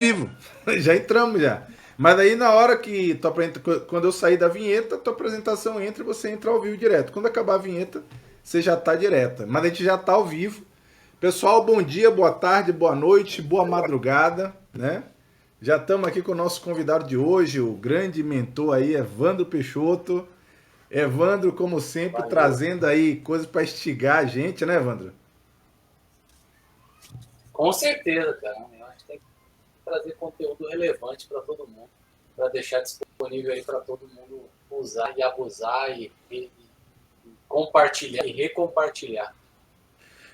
vivo. Já entramos já. Mas aí na hora que quando eu sair da vinheta, tua apresentação entra e você entra ao vivo direto. Quando acabar a vinheta, você já tá direta. Mas a gente já tá ao vivo. Pessoal, bom dia, boa tarde, boa noite, boa madrugada, né? Já estamos aqui com o nosso convidado de hoje, o grande mentor aí, Evandro Peixoto. Evandro, como sempre, Valeu. trazendo aí coisas para instigar a gente, né, Evandro? Com certeza, cara. Eu acho que tem que trazer conteúdo relevante para todo mundo, para deixar disponível aí para todo mundo usar e abusar e compartilhar e recompartilhar.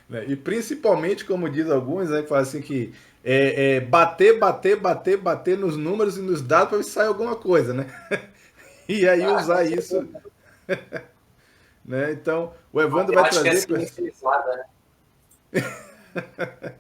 Né? E principalmente, como diz alguns, né, que falam assim que bater nos números e nos dados para ver se sai alguma coisa, né? E aí Ah, com usar isso, certeza. né? Então, o Evandro vai Matemática é trazer, ciência exata, né?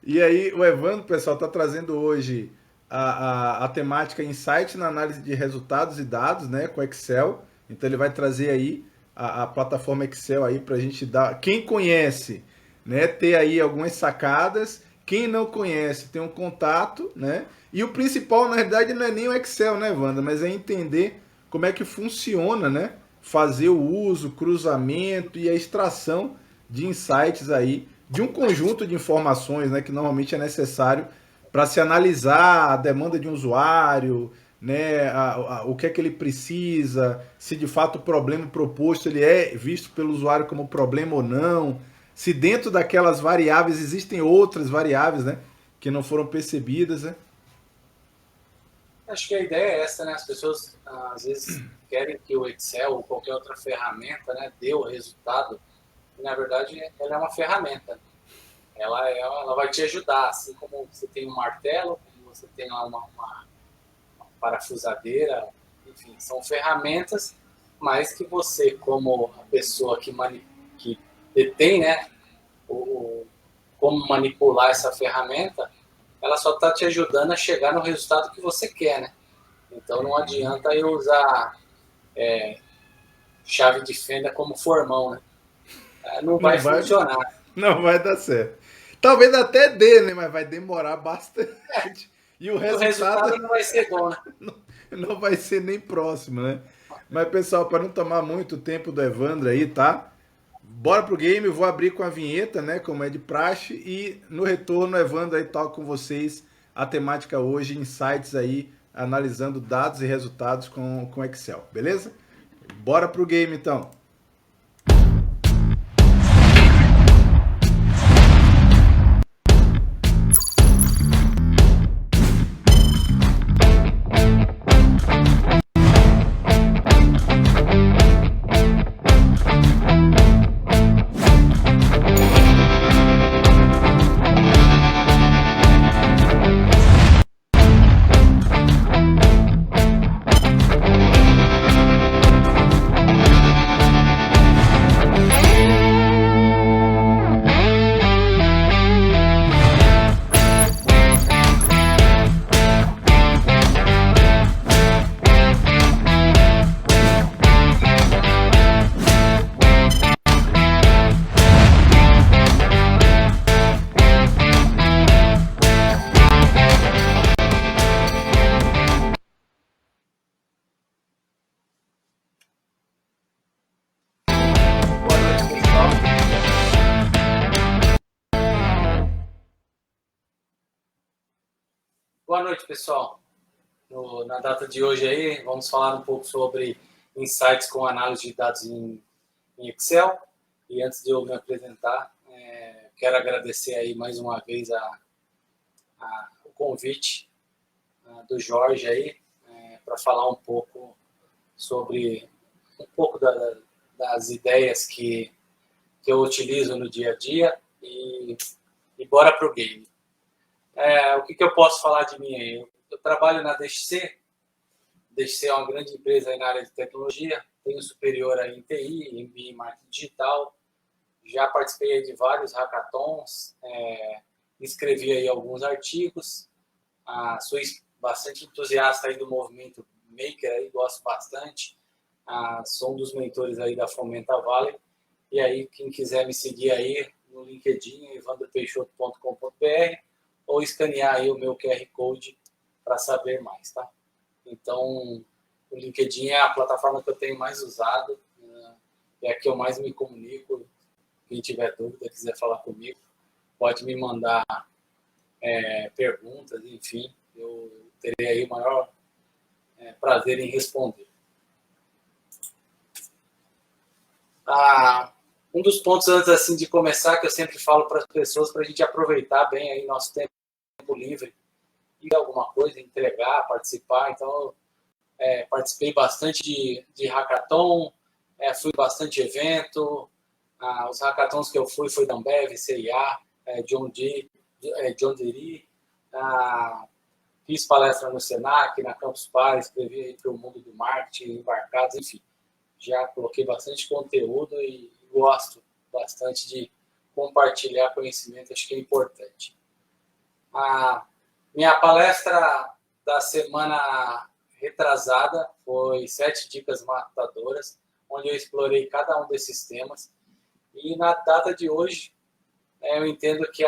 e aí o Evandro, pessoal, está trazendo hoje a temática Insight na análise de resultados e dados, né, com Excel. Então ele vai trazer aí a plataforma Excel aí para a gente dar. Quem conhece, né, ter aí algumas sacadas. Quem não conhece, tem um contato, né? E o principal, na verdade, não é nem o Excel, né, Wanda? Mas é entender como é que funciona, né? Fazer o uso, cruzamento e a extração de insights aí, de um conjunto de informações, né, que normalmente é necessário para se analisar a demanda de um usuário, né, o que é que ele precisa, se de fato o problema proposto ele é visto pelo usuário como problema ou não, se dentro daquelas variáveis existem outras variáveis, né, que não foram percebidas, né? Acho que a ideia é essa, né? As pessoas às vezes querem que o Excel ou qualquer outra ferramenta, né, dê o resultado. E, na verdade, ela é uma ferramenta. Ela vai te ajudar, assim como você tem um martelo, como você tem lá uma parafusadeira, enfim, são ferramentas, mas que você, como a pessoa que detém, né, como manipular essa ferramenta, ela só está te ajudando a chegar no resultado que você quer, né? Então não adianta eu usar chave de fenda como formão, né? Não vai Não vai, funcionar. não vai dar certo. Talvez até dê, né, mas vai demorar bastante. E o E o resultado resultado não vai ser bom, né? não vai ser nem próximo, né? Mas, pessoal, para não tomar muito tempo do Evandro aí, tá? Bora pro game, eu vou abrir com a vinheta, né? Como é de praxe. E no retorno, o Evandro aí toca com vocês a temática hoje, insights aí, analisando dados e resultados com Excel, beleza? Bora pro game então. Boa noite, pessoal. Boa noite, pessoal. Na data de hoje aí, vamos falar um pouco sobre insights com análise de dados em Excel. E antes de eu me apresentar, quero agradecer aí mais uma vez o convite do Jorge aí para falar um pouco sobre um pouco das ideias que eu utilizo no dia a dia e bora pro game. O que eu posso falar de mim aí? Eu trabalho na DXC. DXC é uma grande empresa aí na área de tecnologia, tenho superior aí em TI, em marketing digital, já participei de vários hackathons, escrevi aí alguns artigos, sou bastante entusiasta aí do movimento Maker, aí, gosto bastante, sou um dos mentores aí da Fomenta Valley, e aí quem quiser me seguir aí no LinkedIn, evandropeixoto.com.br, ou escanear aí o meu QR Code para saber mais, tá? Então, o LinkedIn é a plataforma que eu tenho mais usado, é a que eu mais me comunico. Quem tiver dúvida, quiser falar comigo, pode me mandar perguntas, enfim, eu terei aí o maior prazer em responder. Um dos pontos antes assim de começar, que eu sempre falo para as pessoas, para a gente aproveitar bem aí nosso tempo livre e alguma coisa, entregar, participar. Então, participei bastante de hackathon, fui bastante evento. Os hackathons que eu fui foi da Ambev, CIA, John Deere. Fiz palestra no Senac, na Campus Party, escrevi para o mundo do marketing, embarcados, enfim. Já coloquei bastante conteúdo e gosto bastante de compartilhar conhecimento, acho que é importante. A minha palestra da semana retrasada foi 7 dicas matadoras, onde eu explorei cada um desses temas. E na data de hoje, eu entendo que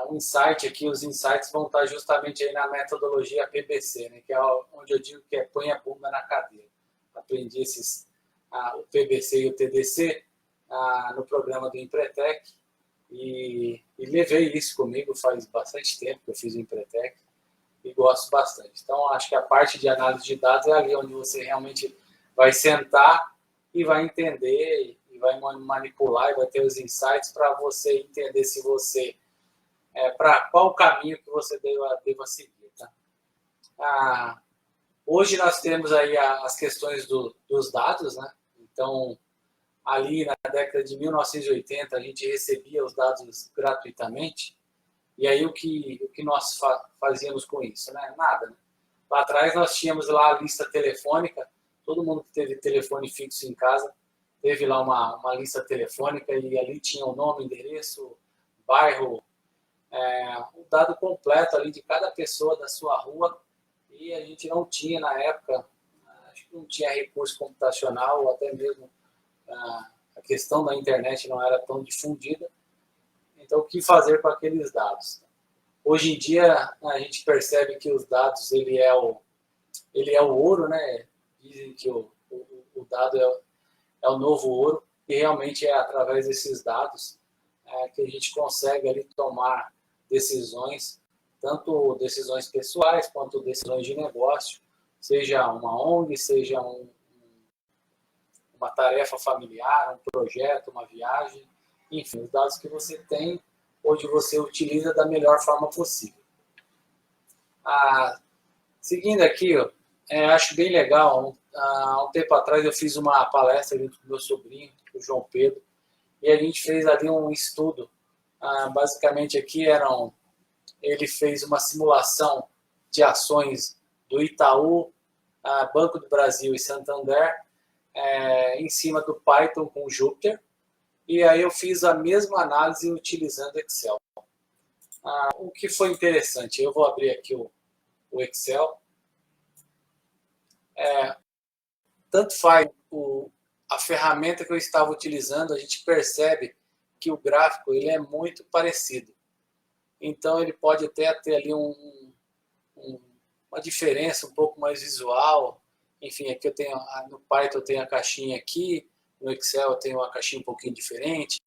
o insight aqui, os insights vão estar justamente aí na metodologia PBC, né, que é onde eu digo que põe a bunda na cadeira. Aprendi o PBC e o TDC no programa do Empretec e levei isso comigo faz bastante tempo que eu fiz o Empretec e gosto bastante. Então, acho que a parte de análise de dados é ali onde você realmente vai sentar e vai entender e vai manipular e vai ter os insights para você entender se você para qual caminho que você deva seguir. Tá? Hoje nós temos aí as questões dos dados, né? Então, ali na década de 1980, a gente recebia os dados gratuitamente, e aí o que nós fazíamos com isso? Né? Nada. Né? Lá atrás nós tínhamos lá a lista telefônica, todo mundo que teve telefone fixo em casa, teve lá uma lista telefônica, e ali tinha o nome, endereço, bairro, o dado completo ali de cada pessoa da sua rua, e a gente não tinha na época, acho que não tinha recurso computacional, ou até mesmo a questão da internet não era tão difundida. Então, o que fazer com aqueles dados? Hoje em dia, a gente percebe que os dados, ele é o ouro, né? Dizem que o dado é o novo ouro, e realmente é através desses dados que a gente consegue ali tomar decisões, tanto decisões pessoais quanto decisões de negócio, seja uma ONG, seja uma tarefa familiar, um projeto, uma viagem, enfim, os dados que você tem, onde você utiliza da melhor forma possível. Seguindo aqui, acho bem legal, há um tempo atrás eu fiz uma palestra junto com meu sobrinho, o João Pedro, e a gente fez ali um estudo. Basicamente aqui ele fez uma simulação de ações do Itaú, Banco do Brasil e Santander, em cima do Python com Jupyter, e aí eu fiz a mesma análise utilizando Excel. O que foi interessante, eu vou abrir aqui o Excel. Tanto faz a ferramenta que eu estava utilizando, a gente percebe que o gráfico ele é muito parecido. Então, ele pode até ter ali uma diferença um pouco mais visual. Enfim, aqui eu tenho, no Python eu tenho a caixinha aqui, no Excel eu tenho uma caixinha um pouquinho diferente,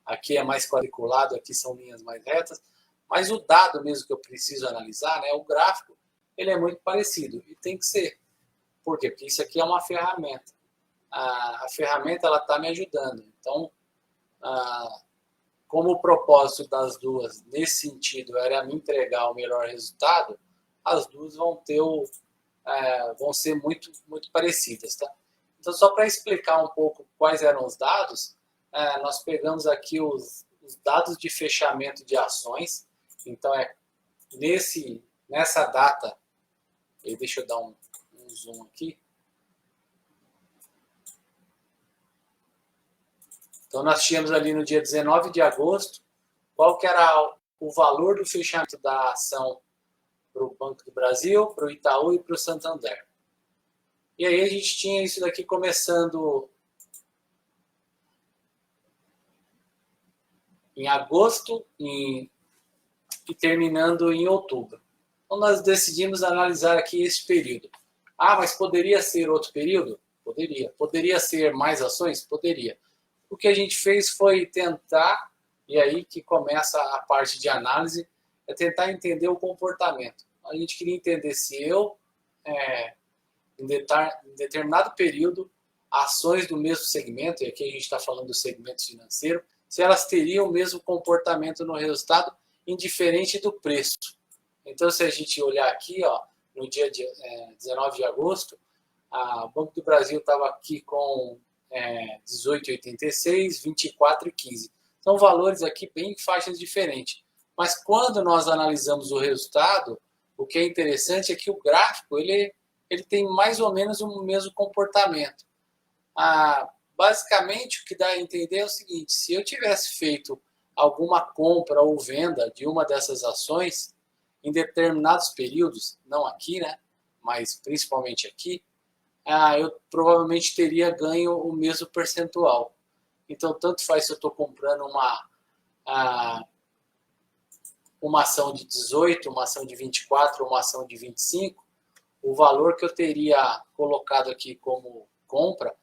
aqui é mais quadriculado, aqui são linhas mais retas, mas o dado mesmo que eu preciso analisar, né, o gráfico, ele é muito parecido, e tem que ser. Por quê? Porque isso aqui é uma ferramenta. A ferramenta está me ajudando. Então, como o propósito das duas, nesse sentido, era me entregar o melhor resultado, as duas vão ser muito, muito parecidas. Tá? Então, só para explicar um pouco quais eram os dados, nós pegamos aqui os dados de fechamento de ações. Então, nessa data, deixa eu dar um zoom aqui. Então, nós tínhamos ali no dia 19 de agosto, qual que era o valor do fechamento da ação para o Banco do Brasil, para o Itaú e para o Santander. E aí a gente tinha isso daqui começando em agosto, em e terminando em outubro. Então, nós decidimos analisar aqui esse período. Ah, mas poderia ser outro período? Poderia. Poderia ser mais ações? Poderia. O que a gente fez foi tentar, e aí que começa a parte de análise, é tentar entender o comportamento. A gente queria entender se em determinado período, ações do mesmo segmento, e aqui a gente está falando do segmento financeiro, se elas teriam o mesmo comportamento no resultado, indiferente do preço. Então, se a gente olhar aqui, ó, no dia 19 de agosto, o Banco do Brasil estava aqui com 18,86, 24,15. São valores aqui bem em faixas diferentes. Mas quando nós analisamos o resultado, o que é interessante é que o gráfico ele tem mais ou menos o mesmo comportamento. Basicamente, o que dá a entender é o seguinte: se eu tivesse feito alguma compra ou venda de uma dessas ações em determinados períodos, não aqui, né, mas principalmente aqui, eu provavelmente teria ganho o mesmo percentual. Então, tanto faz se eu estou comprando uma ação de 18, uma ação de 24, uma ação de 25, o valor que eu teria colocado aqui como compra,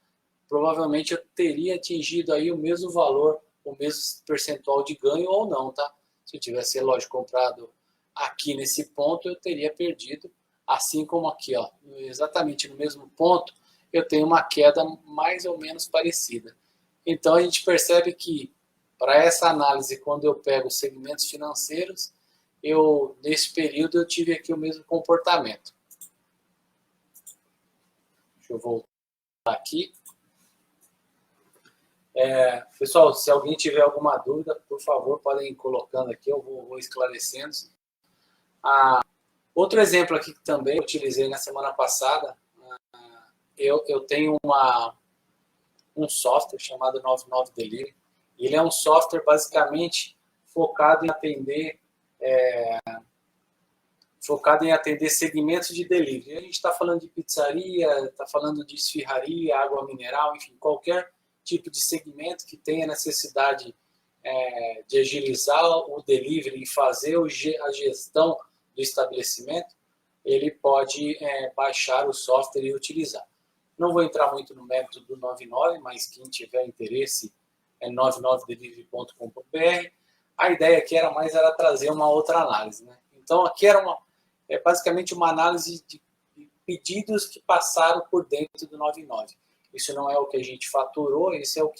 provavelmente eu teria atingido aí o mesmo valor, o mesmo percentual de ganho ou não, tá? Se eu tivesse, lógico, comprado aqui nesse ponto, eu teria perdido, assim como aqui, ó, exatamente no mesmo ponto, eu tenho uma queda mais ou menos parecida. Então, a gente percebe que, para essa análise, quando eu pego os segmentos financeiros, nesse período, eu tive aqui o mesmo comportamento. Deixa eu voltar aqui. Pessoal, se alguém tiver alguma dúvida, por favor, podem ir colocando aqui, eu vou esclarecendo. Outro exemplo aqui que também eu utilizei na semana passada, eu tenho um software chamado 99 Delivery. Ele é um software basicamente focado em atender segmentos de delivery. A gente está falando de pizzaria, está falando de esfirraria, água mineral, enfim, qualquer tipo de segmento que tenha necessidade de agilizar o delivery e fazer a gestão do estabelecimento, ele pode baixar o software e utilizar. Não vou entrar muito no mérito do 99, mas quem tiver interesse é 99delivery.com.br. A ideia aqui era trazer uma outra análise, né? Então, aqui era basicamente uma análise de pedidos que passaram por dentro do 99. Isso não é o que a gente faturou, isso é o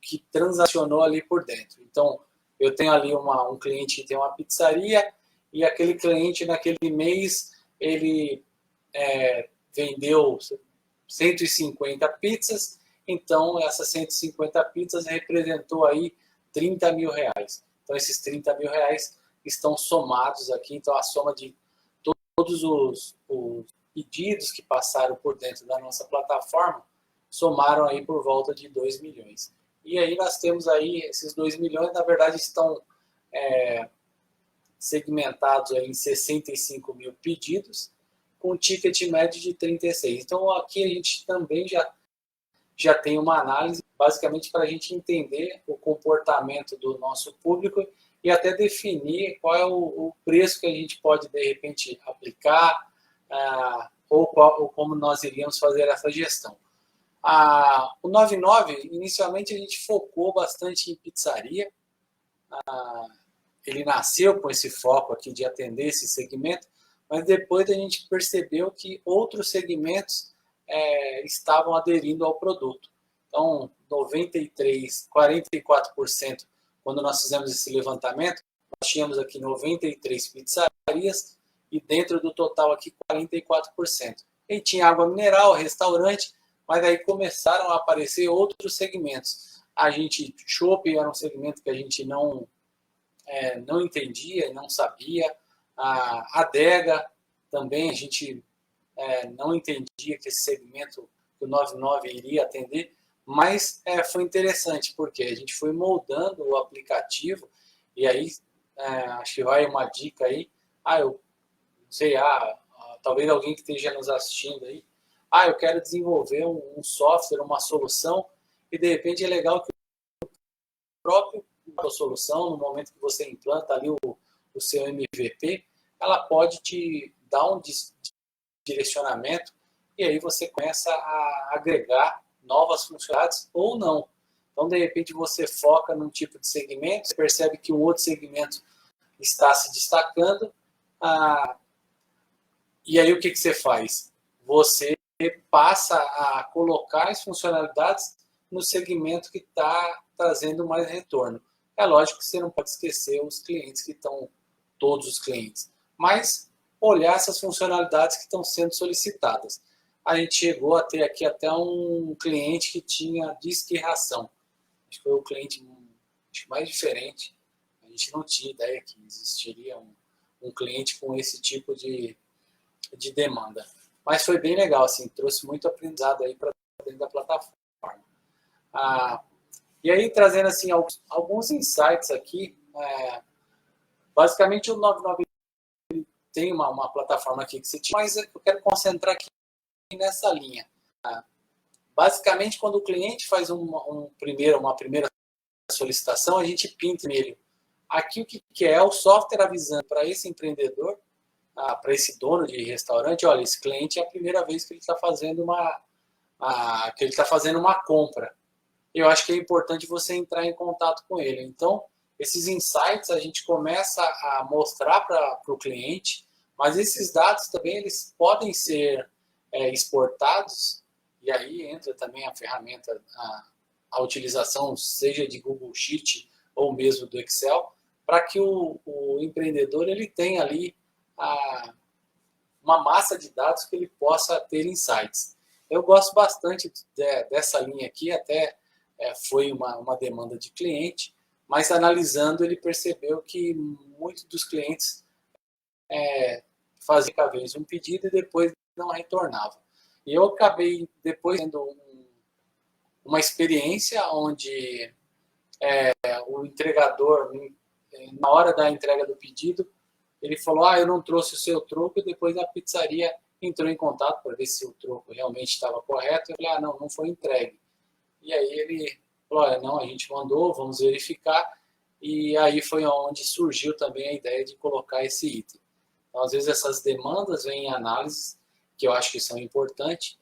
que transacionou ali por dentro. Então, eu tenho ali um cliente que tem uma pizzaria e aquele cliente, naquele mês, ele vendeu 150 pizzas, então essas 150 pizzas representou aí 30 mil reais. Então, esses 30 mil reais estão somados aqui, então a soma de todos os pedidos que passaram por dentro da nossa plataforma somaram aí por volta de 2 milhões. E aí nós temos aí esses 2 milhões, na verdade, estão segmentados aí em 65 mil pedidos, com ticket médio de 36. Então, aqui a gente também já tem uma análise, basicamente, para a gente entender o comportamento do nosso público e até definir qual é o preço que a gente pode, de repente, aplicar ou como nós iríamos fazer essa gestão. O 99, inicialmente, a gente focou bastante em pizzaria. Ele nasceu com esse foco aqui de atender esse segmento, mas depois a gente percebeu que outros segmentos estavam aderindo ao produto. Então, 44%, quando nós fizemos esse levantamento, nós tínhamos aqui 93 pizzarias e dentro do total aqui 44%. E tinha água mineral, restaurante, mas aí começaram a aparecer outros segmentos. Chopp era um segmento que a gente não entendia, não sabia. A adega também a gente não entendia que esse segmento que o 99 iria atender, mas foi interessante, porque a gente foi moldando o aplicativo, e aí acho que vai uma dica aí, eu não sei, talvez alguém que esteja nos assistindo aí, eu quero desenvolver um software, uma solução, e de repente é legal que o a solução, no momento que você implanta ali o seu MVP, ela pode te dar um direcionamento e aí você começa a agregar novas funcionalidades ou não. Então, de repente, você foca num tipo de segmento, você percebe que um outro segmento está se destacando, e aí o que você faz? Você passa a colocar as funcionalidades no segmento que está trazendo mais retorno. É lógico que você não pode esquecer os clientes que estão, todos os clientes, mas olhar essas funcionalidades que estão sendo solicitadas. A gente chegou a ter aqui até um cliente que tinha disque e ração. Acho que foi o cliente mais diferente. A gente não tinha ideia que existiria um cliente com esse tipo de demanda. Mas foi bem legal, assim, trouxe muito aprendizado aí para dentro da plataforma. E aí, trazendo assim, alguns insights aqui, basicamente o 99 tem uma plataforma aqui que você tinha, mas eu quero concentrar aqui nessa linha. Basicamente, quando o cliente faz uma primeira solicitação, a gente pinta nele. Aqui o que é o software avisando para esse empreendedor, para esse dono de restaurante, olha, esse cliente é a primeira vez que ele está fazendo uma compra. Eu acho que é importante você entrar em contato com ele. Então, esses insights a gente começa a mostrar para o cliente, mas esses dados também eles podem ser exportados, e aí entra também a ferramenta, a utilização, seja de Google Sheet ou mesmo do Excel, para que o empreendedor ele tenha ali uma massa de dados que ele possa ter insights. Eu gosto bastante dessa linha aqui, até foi uma demanda de cliente, mas analisando ele percebeu que muitos dos clientes faziam cada vez um pedido e depois não retornavam. E eu acabei depois tendo uma experiência onde o entregador, na hora da entrega do pedido, ele falou, eu não trouxe o seu troco, e depois a pizzaria entrou em contato para ver se o troco realmente estava correto. Eu falei, não foi entregue. E aí ele falou, não, a gente mandou, vamos verificar. E aí foi onde surgiu também a ideia de colocar esse item. Então, às vezes essas demandas vêm em análise, que eu acho que são importantes,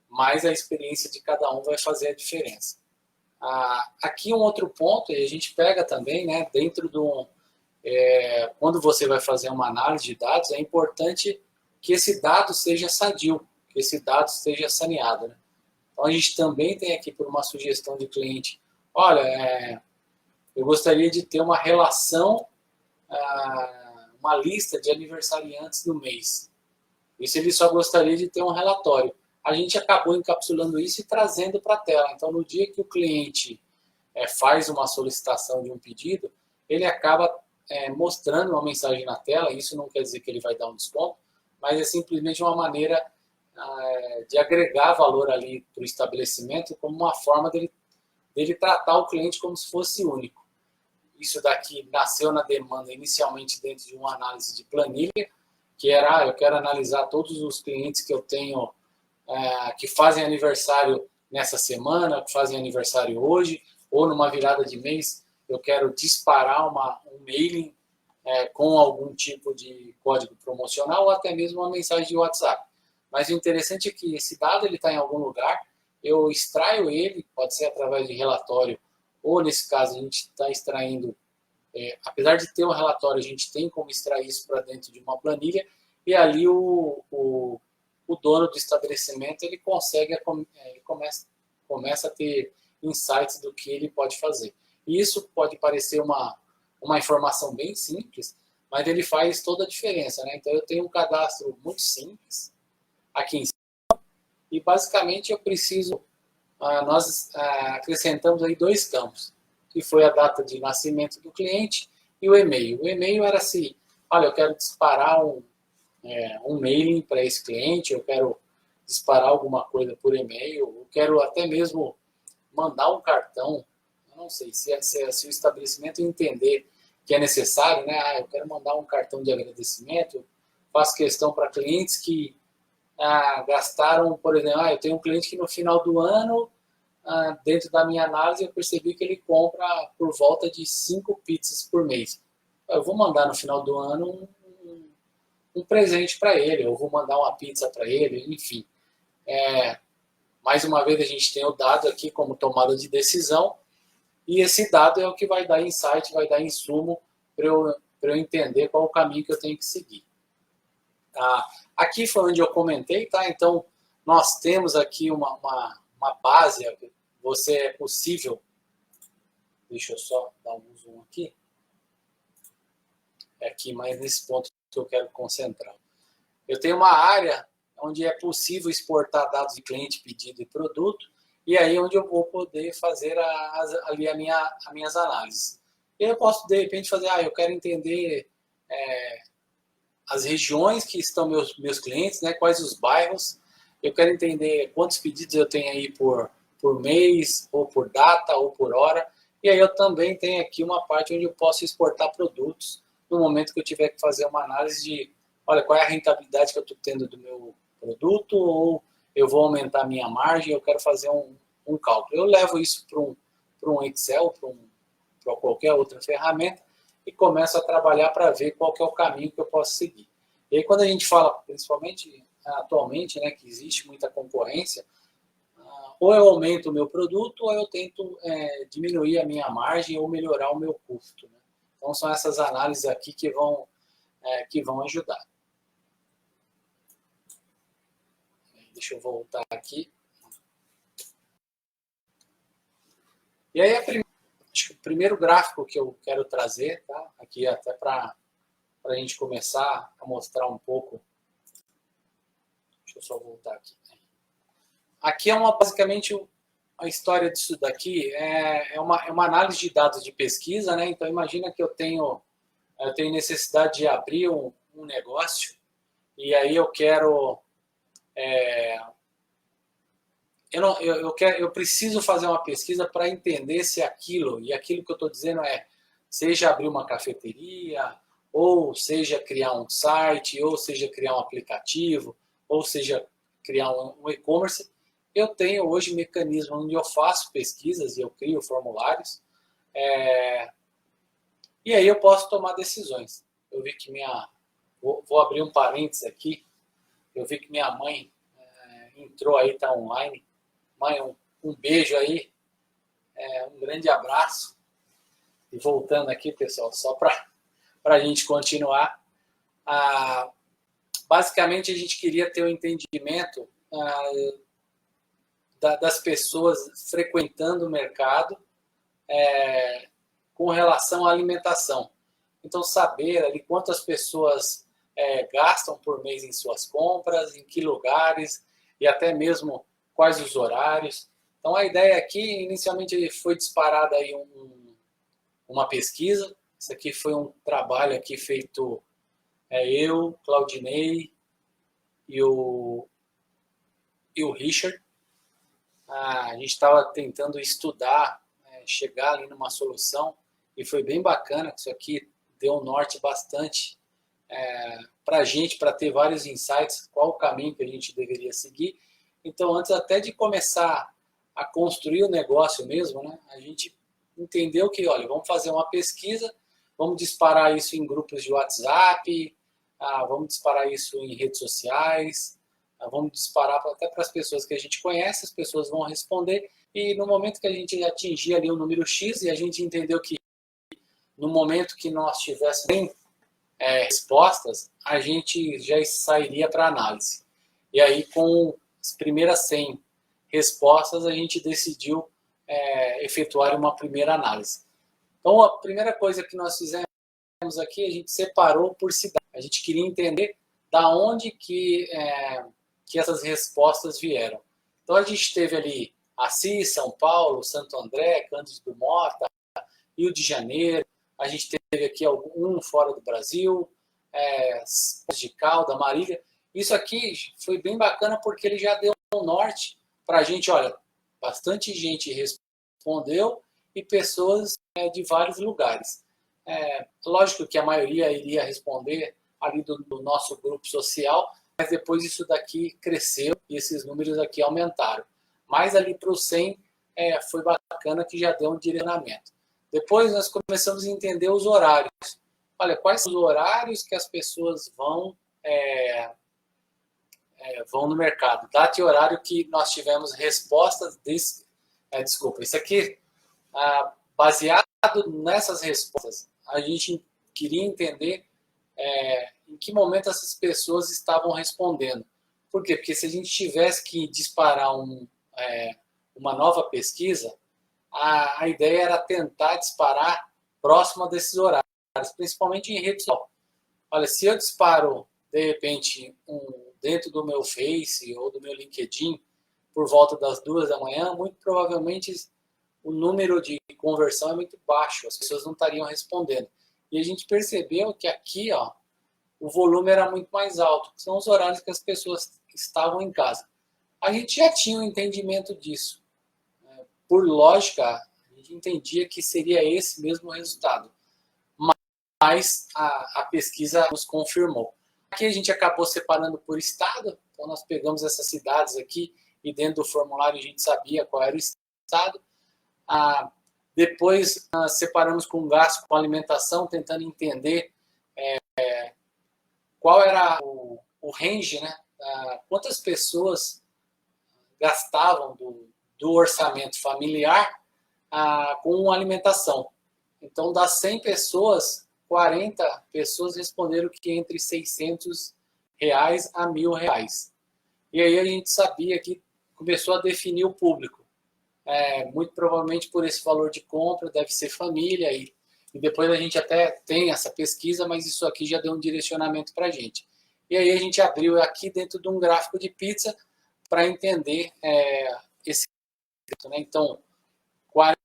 mas a experiência de cada um vai fazer a diferença. Aqui um outro ponto, e a gente pega também, né, dentro do... quando você vai fazer uma análise de dados, é importante que esse dado seja sadio, que esse dado esteja saneado. Né? Então, a gente também tem aqui, por uma sugestão de cliente, olha, eu gostaria de ter uma relação, uma lista de aniversariantes do mês. Isso ele só gostaria de ter um relatório. A gente acabou encapsulando isso e trazendo para a tela. Então, no dia que o cliente faz uma solicitação de um pedido, ele acaba mostrando uma mensagem na tela. Isso não quer dizer que ele vai dar um desconto, mas é simplesmente uma maneira de agregar valor ali para o estabelecimento como uma forma dele tratar o cliente como se fosse único. Isso daqui nasceu na demanda inicialmente dentro de uma análise de planilha, que era, eu quero analisar todos os clientes que eu tenho que fazem aniversário nessa semana, que fazem aniversário hoje, ou numa virada de mês, eu quero disparar um mailing com algum tipo de código promocional ou até mesmo uma mensagem de WhatsApp. Mas o interessante é que esse dado está em algum lugar, eu extraio ele, pode ser através de relatório, ou nesse caso a gente está extraindo, apesar de ter um relatório, a gente tem como extrair isso para dentro de uma planilha, e ali o dono do estabelecimento ele começa a ter insights do que ele pode fazer. E isso pode parecer uma informação bem simples, mas ele faz toda a diferença. Né? Então eu tenho um cadastro muito simples aqui em cima, e basicamente eu preciso, nós acrescentamos aí 2 campos, que foi a data de nascimento do cliente e o e-mail. O e-mail era assim, olha, eu quero disparar um mailing para esse cliente, eu quero disparar alguma coisa por e-mail, eu quero até mesmo mandar um cartão, eu não sei, se o estabelecimento entender que é necessário, né? Eu quero mandar um cartão de agradecimento, faço questão para clientes que gastaram, por exemplo, eu tenho um cliente que no final do ano dentro da minha análise, eu percebi que ele compra por volta de 5 pizzas por mês. Eu vou mandar no final do ano um presente para ele, eu vou mandar uma pizza para ele, enfim. Mais uma vez, a gente tem o dado aqui como tomada de decisão, e esse dado é o que vai dar insight, vai dar insumo para eu entender qual o caminho que eu tenho que seguir. Aqui foi onde eu comentei, tá? Então, nós temos aqui uma base, é possível, deixa eu só dar um zoom aqui, é aqui mais nesse ponto que eu quero concentrar. Eu tenho uma área onde é possível exportar dados de cliente, pedido e produto, e aí onde eu vou poder fazer ali as minhas análises. E eu posso, de repente, fazer, eu quero entender as regiões que estão meus clientes, né, quais os bairros, eu quero entender quantos pedidos eu tenho aí por mês, ou por data, ou por hora, e aí eu também tenho aqui uma parte onde eu posso exportar produtos no momento que eu tiver que fazer uma análise de, olha, qual é a rentabilidade que eu estou tendo do meu produto, ou eu vou aumentar a minha margem, eu quero fazer um cálculo. Eu levo isso para um Excel, para qualquer outra ferramenta, e começo a trabalhar para ver qual que é o caminho que eu posso seguir. E aí, quando a gente fala, principalmente atualmente, né, que existe muita concorrência, ou eu aumento o meu produto, ou eu tento diminuir a minha margem ou melhorar o meu custo, né? Então, são essas análises aqui que vão ajudar. Deixa eu voltar aqui. E aí, acho que o primeiro gráfico que eu quero trazer, tá? Aqui até para a gente começar a mostrar um pouco. Deixa eu só voltar aqui. Aqui é basicamente a história disso daqui. É uma análise de dados de pesquisa, né? Então, imagina que eu tenho necessidade de abrir um negócio e aí eu quero... Eu preciso fazer uma pesquisa para entender se aquilo, e aquilo que eu estou dizendo seja abrir uma cafeteria, ou seja criar um site, ou seja criar um aplicativo, ou seja criar um e-commerce. Eu tenho hoje mecanismos onde eu faço pesquisas e eu crio formulários, e aí eu posso tomar decisões. Eu vi que vou abrir um parênteses aqui, eu vi que minha mãe entrou aí, está online. Mãe, um beijo aí, um grande abraço. E voltando aqui, pessoal, só para a gente continuar. Basicamente, a gente queria ter um entendimento das pessoas frequentando o mercado com relação à alimentação. Então, saber ali quantas pessoas gastam por mês em suas compras, em que lugares, e até mesmo quais os horários. Então, a ideia aqui, inicialmente, foi disparada aí uma pesquisa. Isso aqui foi um trabalho aqui feito eu, Claudinei e o Richard. A gente estava tentando estudar, chegar ali numa solução, e foi bem bacana. Isso aqui deu um norte bastante para a gente, para ter vários insights, qual o caminho que a gente deveria seguir. Então, antes até de começar a construir o negócio mesmo, né, a gente entendeu que, olha, vamos fazer uma pesquisa, vamos disparar isso em grupos de WhatsApp, vamos disparar isso em redes sociais, vamos disparar até para as pessoas que a gente conhece, as pessoas vão responder, e no momento que a gente atingir ali o número X, e a gente entendeu que no momento que nós tivéssemos respostas, a gente já sairia para análise. E aí, com as primeiras 100 respostas, a gente decidiu efetuar uma primeira análise. Então, a primeira coisa que nós fizemos aqui, a gente separou por cidade. A gente queria entender da onde que essas respostas vieram. Então, a gente teve ali Assis, São Paulo, Santo André, Cândido do Mota, Rio de Janeiro. A gente teve aqui algum fora do Brasil, de Calda, Marília. Isso aqui foi bem bacana porque ele já deu um norte para a gente. Olha, bastante gente respondeu e pessoas de vários lugares. Lógico que a maioria iria responder ali do nosso grupo social, mas depois isso daqui cresceu e esses números aqui aumentaram. Mas ali para os 100, foi bacana que já deu um direcionamento. Depois nós começamos a entender os horários. Olha, quais são os horários que as pessoas vão no mercado. Data e horário que nós tivemos respostas desculpa, isso aqui, baseado nessas respostas, a gente queria entender em que momento essas pessoas estavam respondendo. Por quê? Porque se a gente tivesse que disparar uma nova pesquisa, a ideia era tentar disparar próxima desses horários, principalmente em rede social. Olha, se eu disparo, de repente, dentro do meu Face ou do meu LinkedIn, por volta das 2 da manhã, muito provavelmente o número de conversão é muito baixo, as pessoas não estariam respondendo. E a gente percebeu que aqui, o volume era muito mais alto, que são os horários que as pessoas estavam em casa. A gente já tinha um entendimento disso. Por lógica, a gente entendia que seria esse mesmo resultado. Mas a pesquisa nos confirmou. Aqui a gente acabou separando por estado, então nós pegamos essas cidades aqui e dentro do formulário a gente sabia qual era o estado. Depois separamos com gasto com alimentação, tentando entender qual era o range, né? Quantas pessoas gastavam do orçamento familiar com alimentação. Então, das 100 pessoas, 40 pessoas responderam que entre R$600 a R$1.000. E aí a gente sabia que começou a definir o público. Muito provavelmente por esse valor de compra, deve ser família. E depois a gente até tem essa pesquisa, mas isso aqui já deu um direcionamento para a gente. E aí a gente abriu aqui dentro de um gráfico de pizza para entender esse. Né? Então, 40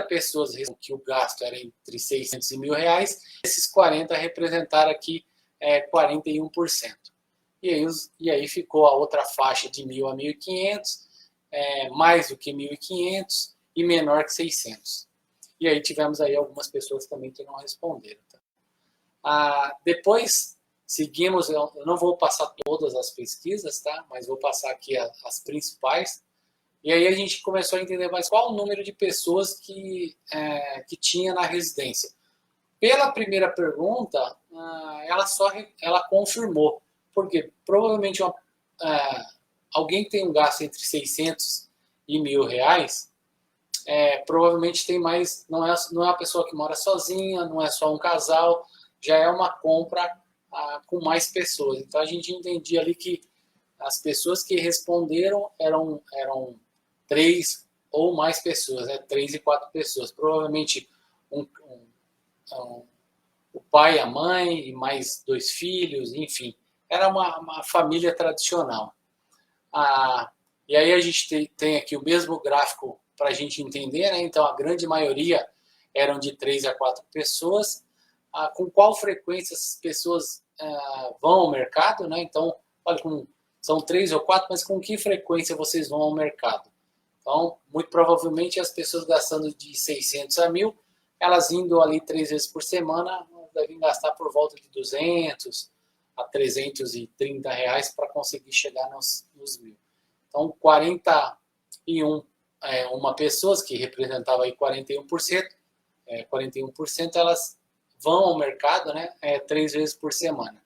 pessoas que o gasto era entre R$600 e R$1.000, esses 40 representaram aqui 41%. E aí ficou a outra faixa de 1.000 a 1.500, mais do que 1.500 e menor que 600. E aí tivemos aí algumas pessoas também que não responderam. Tá? Depois seguimos, eu não vou passar todas as pesquisas, tá? Mas vou passar aqui as principais. E aí a gente começou a entender mais qual o número de pessoas que tinha na residência. Pela primeira pergunta, ela confirmou, porque provavelmente alguém que tem um gasto entre 600 e R$1.000, provavelmente tem mais, não é uma pessoa que mora sozinha, não é só um casal, já é uma compra com mais pessoas. Então a gente entendia ali que as pessoas que responderam eram 3 ou mais pessoas, 3 e 4 pessoas. Provavelmente o pai, a mãe e mais 2 filhos, enfim. Era uma família tradicional. E aí a gente tem aqui o mesmo gráfico para a gente entender, né? Então a grande maioria eram de 3 a 4 pessoas. Com qual frequência essas pessoas vão ao mercado, né? Então, olha, são 3 ou 4, mas com que frequência vocês vão ao mercado? Então, muito provavelmente as pessoas gastando de 600 a 1.000, elas indo ali 3 vezes por semana, devem gastar por volta de 200 a R$330 para conseguir chegar nos 1.000. Então, 41 pessoas, que representava aí 41%, 41% elas vão ao mercado, né, 3 vezes por semana.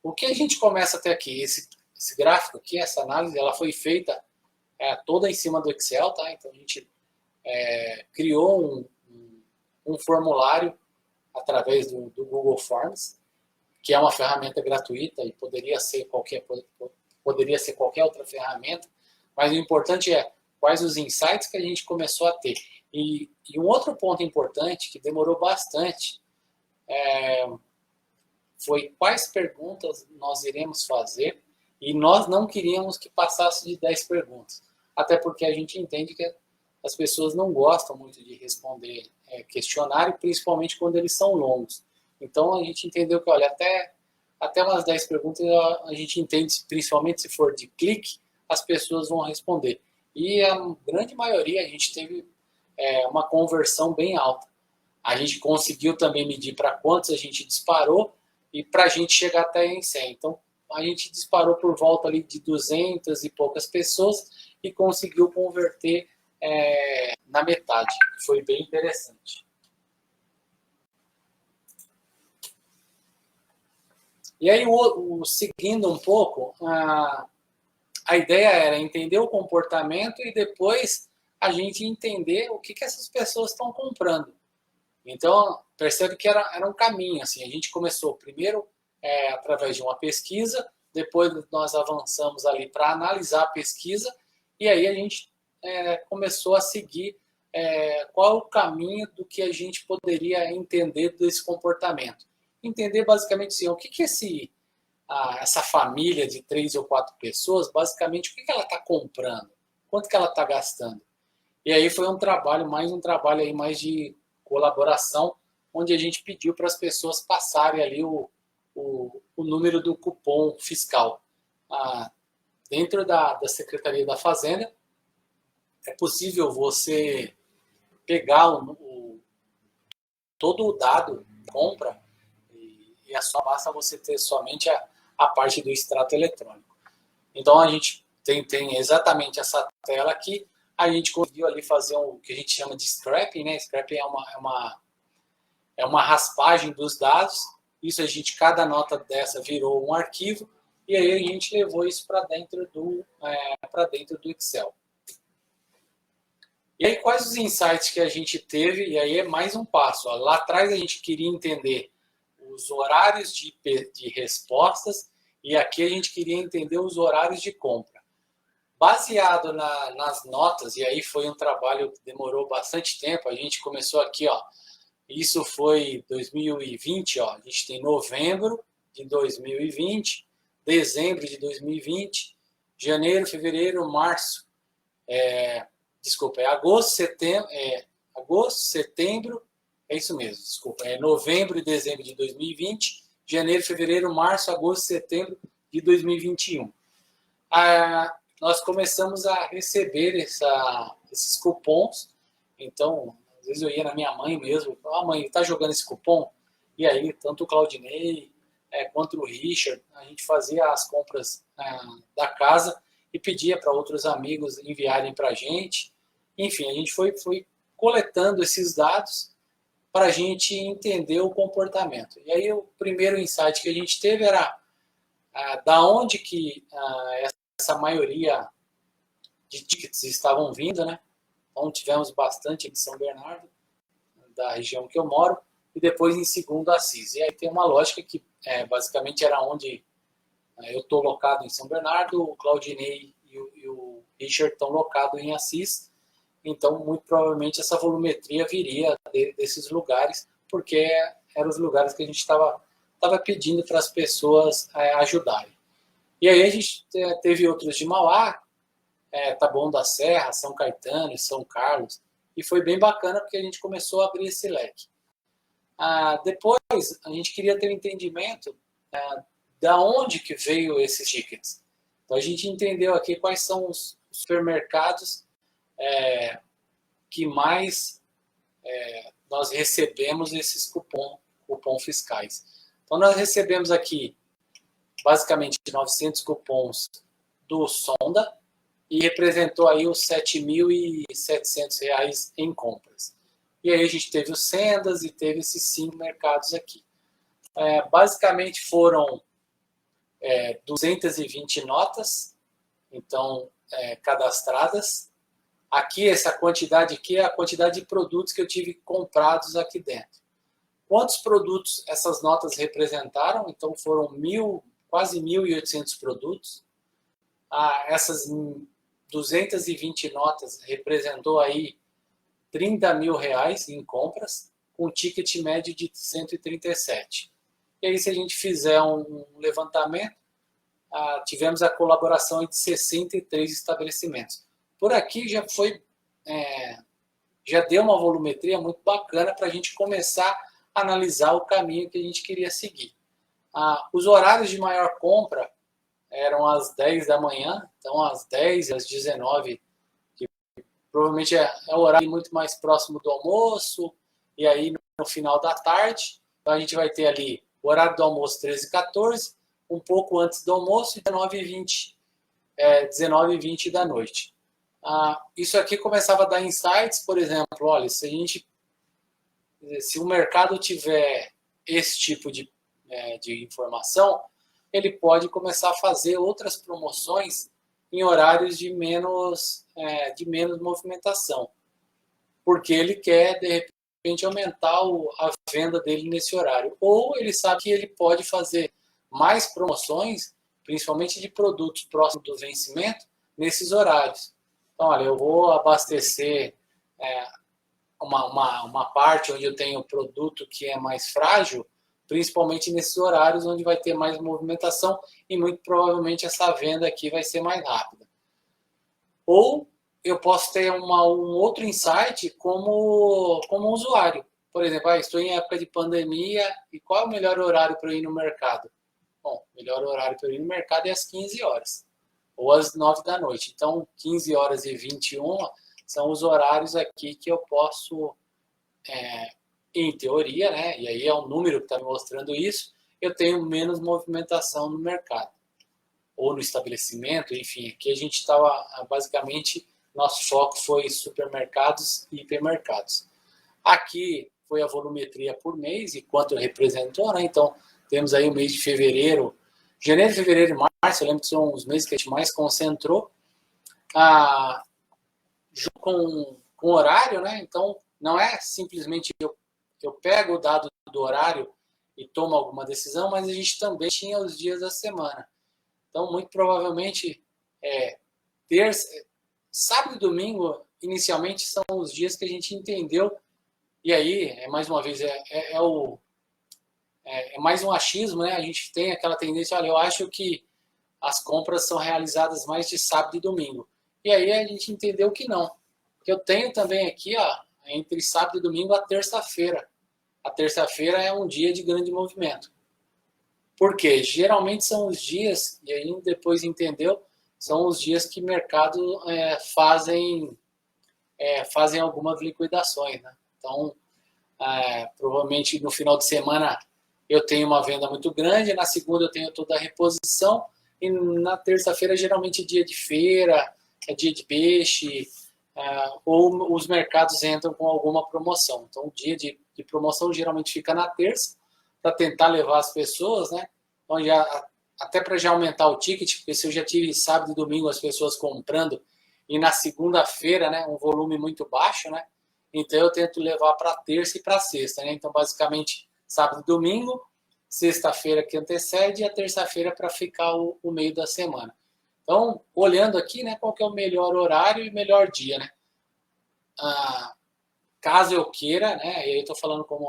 O que a gente começa até aqui, esse gráfico aqui, essa análise, ela foi feita toda em cima do Excel, tá? Então a gente criou um formulário através do Google Forms, que é uma ferramenta gratuita e poderia ser qualquer outra ferramenta, mas o importante é quais os insights que a gente começou a ter. E um outro ponto importante, que demorou bastante, foi quais perguntas nós iremos fazer, e nós não queríamos que passasse de 10 perguntas, até porque a gente entende que as pessoas não gostam muito de responder questionário, principalmente quando eles são longos. Então a gente entendeu que, olha, até umas 10 perguntas a gente entende, principalmente se for de clique, as pessoas vão responder. E a grande maioria a gente teve uma conversão bem alta. A gente conseguiu também medir para quantos a gente disparou e para a gente chegar até em 100. Então, a gente disparou por volta ali de 200 e poucas pessoas e conseguiu converter na metade. Foi bem interessante. E aí, seguindo um pouco, a ideia era entender o comportamento e depois a gente entender o que essas pessoas estão comprando. Então, percebe que era um caminho. Assim, a gente começou primeiro através de uma pesquisa, depois nós avançamos ali para analisar a pesquisa, e aí a gente começou a seguir qual o caminho do que a gente poderia entender desse comportamento. Entender basicamente assim, o que essa família de 3 ou 4 pessoas, basicamente, o que ela está comprando, quanto que ela está gastando. E aí foi um trabalho aí mais de colaboração, onde a gente pediu para as pessoas passarem ali o número do cupom fiscal. Dentro da Secretaria da Fazenda, é possível você pegar todo o dado de compra e só basta você ter somente a parte do extrato eletrônico. Então, a gente tem exatamente essa tela aqui. A gente conseguiu ali fazer o que a gente chama de scrapping, né? Scrapping é uma raspagem dos dados. Isso cada nota dessa virou um arquivo e aí a gente levou isso para dentro do Excel. E aí quais os insights que a gente teve? E aí é mais um passo. Lá atrás a gente queria entender os horários de respostas e aqui a gente queria entender os horários de compra. Baseado nas notas, e aí foi um trabalho que demorou bastante tempo, a gente começou aqui, isso foi 2020, a gente tem novembro de 2020, dezembro de 2020, janeiro, fevereiro, março, agosto, setembro, é isso mesmo, novembro e dezembro de 2020, janeiro, fevereiro, março, agosto, setembro de 2021. Nós começamos a receber esses cupons. Então, às vezes eu ia na minha mãe mesmo, mãe, está jogando esse cupom? E aí, tanto o Claudinei quanto o Richard, a gente fazia as compras da casa e pedia para outros amigos enviarem para a gente. Enfim, a gente foi coletando esses dados para a gente entender o comportamento. E aí, o primeiro insight que a gente teve era da onde que essa maioria de tickets estavam vindo, né? Então tivemos bastante em São Bernardo, da região que eu moro, e depois em segundo Assis. E aí tem uma lógica que basicamente era onde eu estou locado em São Bernardo, o Claudinei e o Richard estão locados em Assis, então muito provavelmente essa volumetria viria desses lugares, porque eram os lugares que a gente estava pedindo para as pessoas ajudarem. E aí a gente teve outros de Mauá, Taboão da Serra, São Caetano e São Carlos, e foi bem bacana porque a gente começou a abrir esse leque. Depois, a gente queria ter um entendimento da onde que veio esses tickets. Então, a gente entendeu aqui quais são os supermercados que mais nós recebemos esses cupom fiscais. Então, nós recebemos aqui, basicamente, 900 cupons do Sonda, e representou aí os R$ 7.700 em compras. E aí a gente teve os Sendas e teve esses 5 mercados aqui. Basicamente foram 220 notas, então, cadastradas. Aqui, essa quantidade aqui é a quantidade de produtos que eu tive comprados aqui dentro. Quantos produtos essas notas representaram? Então, foram quase 1.800 produtos. Essas 220 notas representou aí R$30 mil em compras, com um ticket médio de 137. E aí, se a gente fizer um levantamento, tivemos a colaboração de 63 estabelecimentos. Por aqui já já deu uma volumetria muito bacana para a gente começar a analisar o caminho que a gente queria seguir. Os horários de maior compra eram às 10 da manhã, então às 10 às 19, que provavelmente é o horário muito mais próximo do almoço, e aí no final da tarde. Então a gente vai ter ali o horário do almoço 13 e 14, um pouco antes do almoço, e 19 e 20 da noite. Isso aqui começava a dar insights, por exemplo, olha, se o mercado tiver esse tipo de informação, ele pode começar a fazer outras promoções em horários de menos movimentação, porque ele quer, de repente, aumentar a venda dele nesse horário. Ou ele sabe que ele pode fazer mais promoções, principalmente de produtos próximos do vencimento, nesses horários. Então, olha, eu vou abastecer uma parte onde eu tenho produto que é mais frágil, principalmente nesses horários onde vai ter mais movimentação e muito provavelmente essa venda aqui vai ser mais rápida. Ou eu posso ter um outro insight como usuário. Por exemplo, estou em época de pandemia e qual é o melhor horário para eu ir no mercado? Bom, o melhor horário para eu ir no mercado é às 15 horas ou às 9 da noite. Então, 15 horas e 21 são os horários aqui que eu posso, em teoria, né? E aí é um número que está me mostrando isso, eu tenho menos movimentação no mercado ou no estabelecimento, enfim. Aqui a gente estava, basicamente, nosso foco foi supermercados e hipermercados. Aqui foi a volumetria por mês e quanto representou, né? Então, temos aí o mês de fevereiro, janeiro, fevereiro e março, eu lembro que são os meses que a gente mais concentrou, junto com o horário, né? Então, não é simplesmente eu pego o dado do horário e tomo alguma decisão, mas a gente também tinha os dias da semana. Então, muito provavelmente, terça, sábado e domingo, inicialmente, são os dias que a gente entendeu. E aí, mais uma vez, é mais um achismo, né? A gente tem aquela tendência, olha, eu acho que as compras são realizadas mais de sábado e domingo. E aí a gente entendeu que não. Eu tenho também aqui, entre sábado e domingo, a terça-feira. A terça-feira é um dia de grande movimento. Por quê? Geralmente são os dias, e aí depois entendeu, são os dias que o mercado fazem algumas liquidações, né? Então, provavelmente no final de semana eu tenho uma venda muito grande, na segunda eu tenho toda a reposição, e na terça-feira geralmente é dia de feira, é dia de peixe, ou os mercados entram com alguma promoção. Então, o dia de promoção geralmente fica na terça, para tentar levar as pessoas, né? Então, até para já aumentar o ticket, porque se eu já tive sábado e domingo as pessoas comprando, e na segunda-feira, né, um volume muito baixo, né? Então, eu tento levar para terça e para sexta, né? Então, basicamente, sábado e domingo, sexta-feira que antecede e a terça-feira para ficar o meio da semana. Então, olhando aqui, né, qual que é o melhor horário e melhor dia, né? Caso eu queira, né, e aí eu estou falando como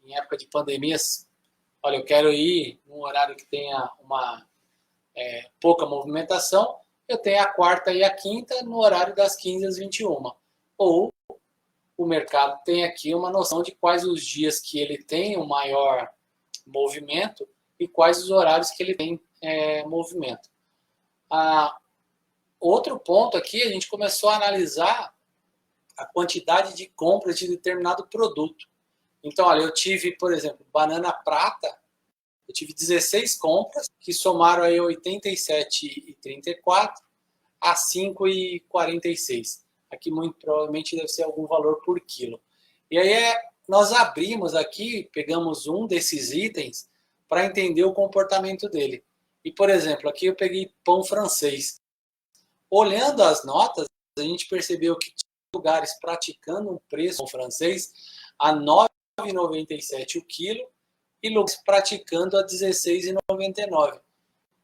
em época de pandemias, olha, eu quero ir num horário que tenha pouca movimentação, eu tenho a quarta e a quinta no horário das 15 às 21. Ou o mercado tem aqui uma noção de quais os dias que ele tem o maior movimento e quais os horários que ele tem movimento. Outro ponto aqui, a gente começou a analisar a quantidade de compras de determinado produto. Então, olha, eu tive, por exemplo, banana prata, eu tive 16 compras que somaram aí 87,34 a 5,46. Aqui muito provavelmente deve ser algum valor por quilo. E aí nós abrimos aqui, pegamos um desses itens para entender o comportamento dele. E, por exemplo, aqui eu peguei pão francês. Olhando as notas, a gente percebeu que tinha lugares praticando um preço francês a R$ 9,97 o quilo e lugares praticando a R$ 16,99.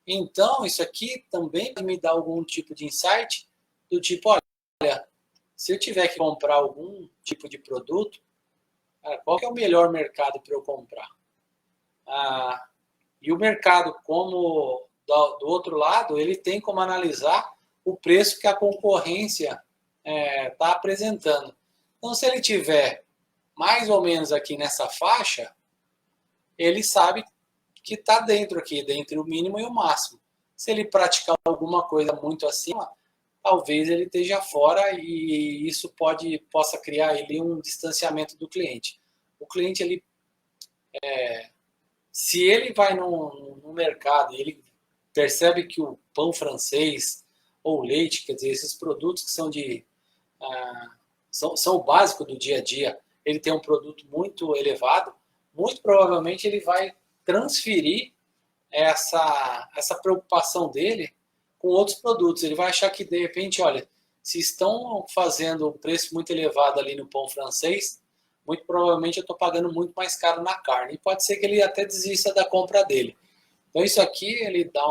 Então, isso aqui também vai me dar algum tipo de insight do tipo, olha, se eu tiver que comprar algum tipo de produto, qual que é o melhor mercado para eu comprar? E o mercado, como do outro lado, ele tem como analisar o preço que a concorrência está apresentando. Então, se ele tiver mais ou menos aqui nessa faixa, ele sabe que está dentro aqui, entre o mínimo e o máximo. Se ele praticar alguma coisa muito acima, talvez ele esteja fora e isso possa criar ali um distanciamento do cliente. O cliente, se ele vai no mercado e ele percebe que o pão francês ou leite, quer dizer, esses produtos que são são o básico do dia a dia, ele tem um produto muito elevado, muito provavelmente ele vai transferir essa preocupação dele com outros produtos. Ele vai achar que, de repente, olha, se estão fazendo um preço muito elevado ali no pão francês, muito provavelmente eu estou pagando muito mais caro na carne. E pode ser que ele até desista da compra dele. Então, isso aqui ele dá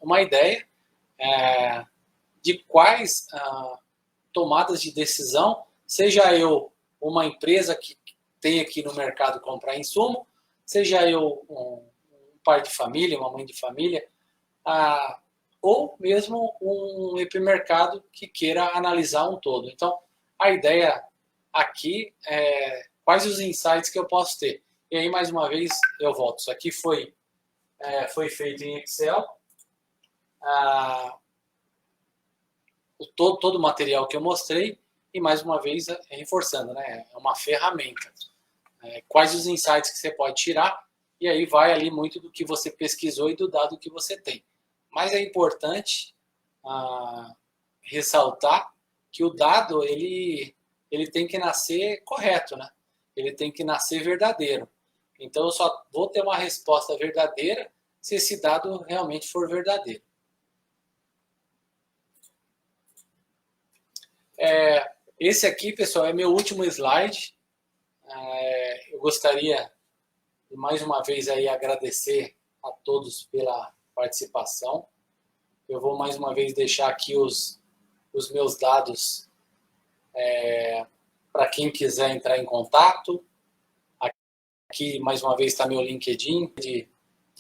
uma ideia de quais tomadas de decisão, seja eu uma empresa que tem aqui no mercado comprar insumo, seja eu um pai de família, uma mãe de família, ou mesmo um hipermercado que queira analisar um todo. Então, a ideia aqui é quais os insights que eu posso ter. E aí, mais uma vez, eu volto. Isso aqui foi feito em Excel. Todo o material que eu mostrei, e mais uma vez, reforçando, né? É uma ferramenta. Quais os insights que você pode tirar, e aí vai ali muito do que você pesquisou e do dado que você tem. Mas é importante ressaltar que o dado ele tem que nascer correto, né? Ele tem que nascer verdadeiro. Então eu só vou ter uma resposta verdadeira se esse dado realmente for verdadeiro. Esse aqui, pessoal, é meu último slide. Eu gostaria de mais uma vez aí agradecer a todos pela participação. Eu vou mais uma vez deixar aqui os meus dados para quem quiser entrar em contato. Aqui mais uma vez está meu LinkedIn, de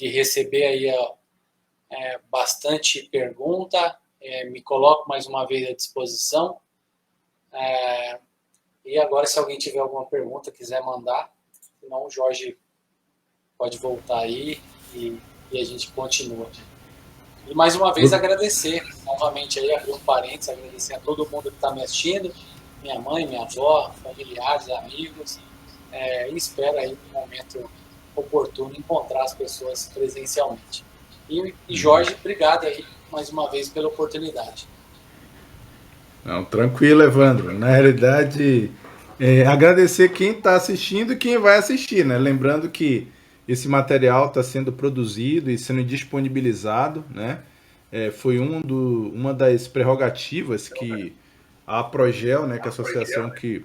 receber aí bastante pergunta. Me coloco mais uma vez à disposição. E agora, se alguém tiver alguma pergunta, quiser mandar, senão o Jorge pode voltar aí e a gente continua. E mais uma vez agradecer, novamente aí, abrir um parênteses, agradecer a todo mundo que está me assistindo, minha mãe, minha avó, familiares, amigos, e espero aí no momento oportuno encontrar as pessoas presencialmente. E Jorge, obrigado aí mais uma vez pela oportunidade. Não, tranquilo, Evandro. Na realidade, agradecer quem está assistindo e quem vai assistir, né? Lembrando que esse material está sendo produzido e sendo disponibilizado, né? Foi uma das prerrogativas que a Progel, né, que é a associação que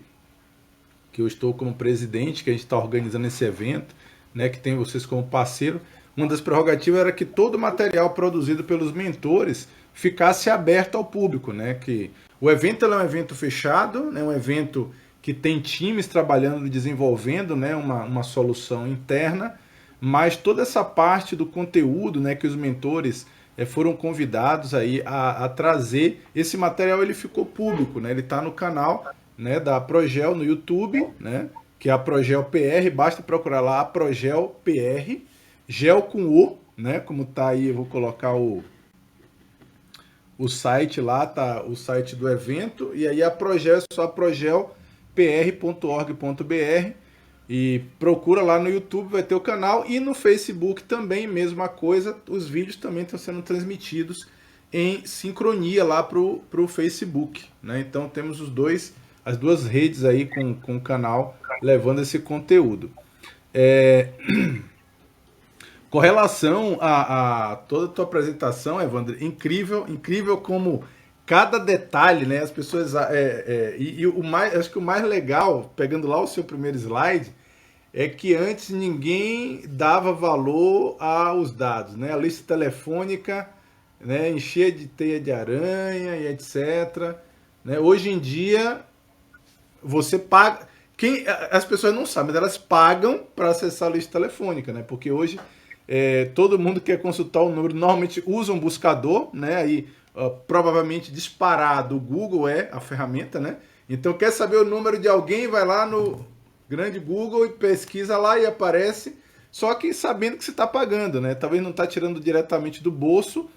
eu estou como presidente, que a gente está organizando esse evento, né, que tem vocês como parceiro, uma das prerrogativas era que todo o material produzido pelos mentores ficasse aberto ao público, né? Que o evento é um evento fechado, né? Um evento que tem times trabalhando e desenvolvendo, né? Uma solução interna, mas toda essa parte do conteúdo, né? Que os mentores foram convidados aí a trazer, esse material ele ficou público, né? Ele está no canal, né, da Progel no YouTube, né? Que é a Progel PR, basta procurar lá a Progel PR, Gel com O, né? Como tá aí, eu vou colocar o site lá, tá o site do evento, e aí a Progel é só progelpr.org.br e procura lá no YouTube, vai ter o canal, e no Facebook também, mesma coisa, os vídeos também estão sendo transmitidos em sincronia lá pro Facebook, né? Então temos as duas redes aí com o canal levando esse conteúdo. Com relação a toda a tua apresentação, Evandro, incrível como cada detalhe, né? As pessoas acho que o mais legal, pegando lá o seu primeiro slide, é que antes ninguém dava valor aos dados, né? A lista telefônica, né, enchia de teia de aranha e etc. Né? Hoje em dia você paga. As pessoas não sabem, mas elas pagam para acessar a lista telefônica, né? Porque hoje todo mundo quer consultar o número, normalmente usa um buscador, né? Aí provavelmente disparado, o Google é a ferramenta, né? Então quer saber o número de alguém, vai lá no grande Google e pesquisa lá e aparece, só que sabendo que você está pagando, né? Talvez não está tirando diretamente do bolso,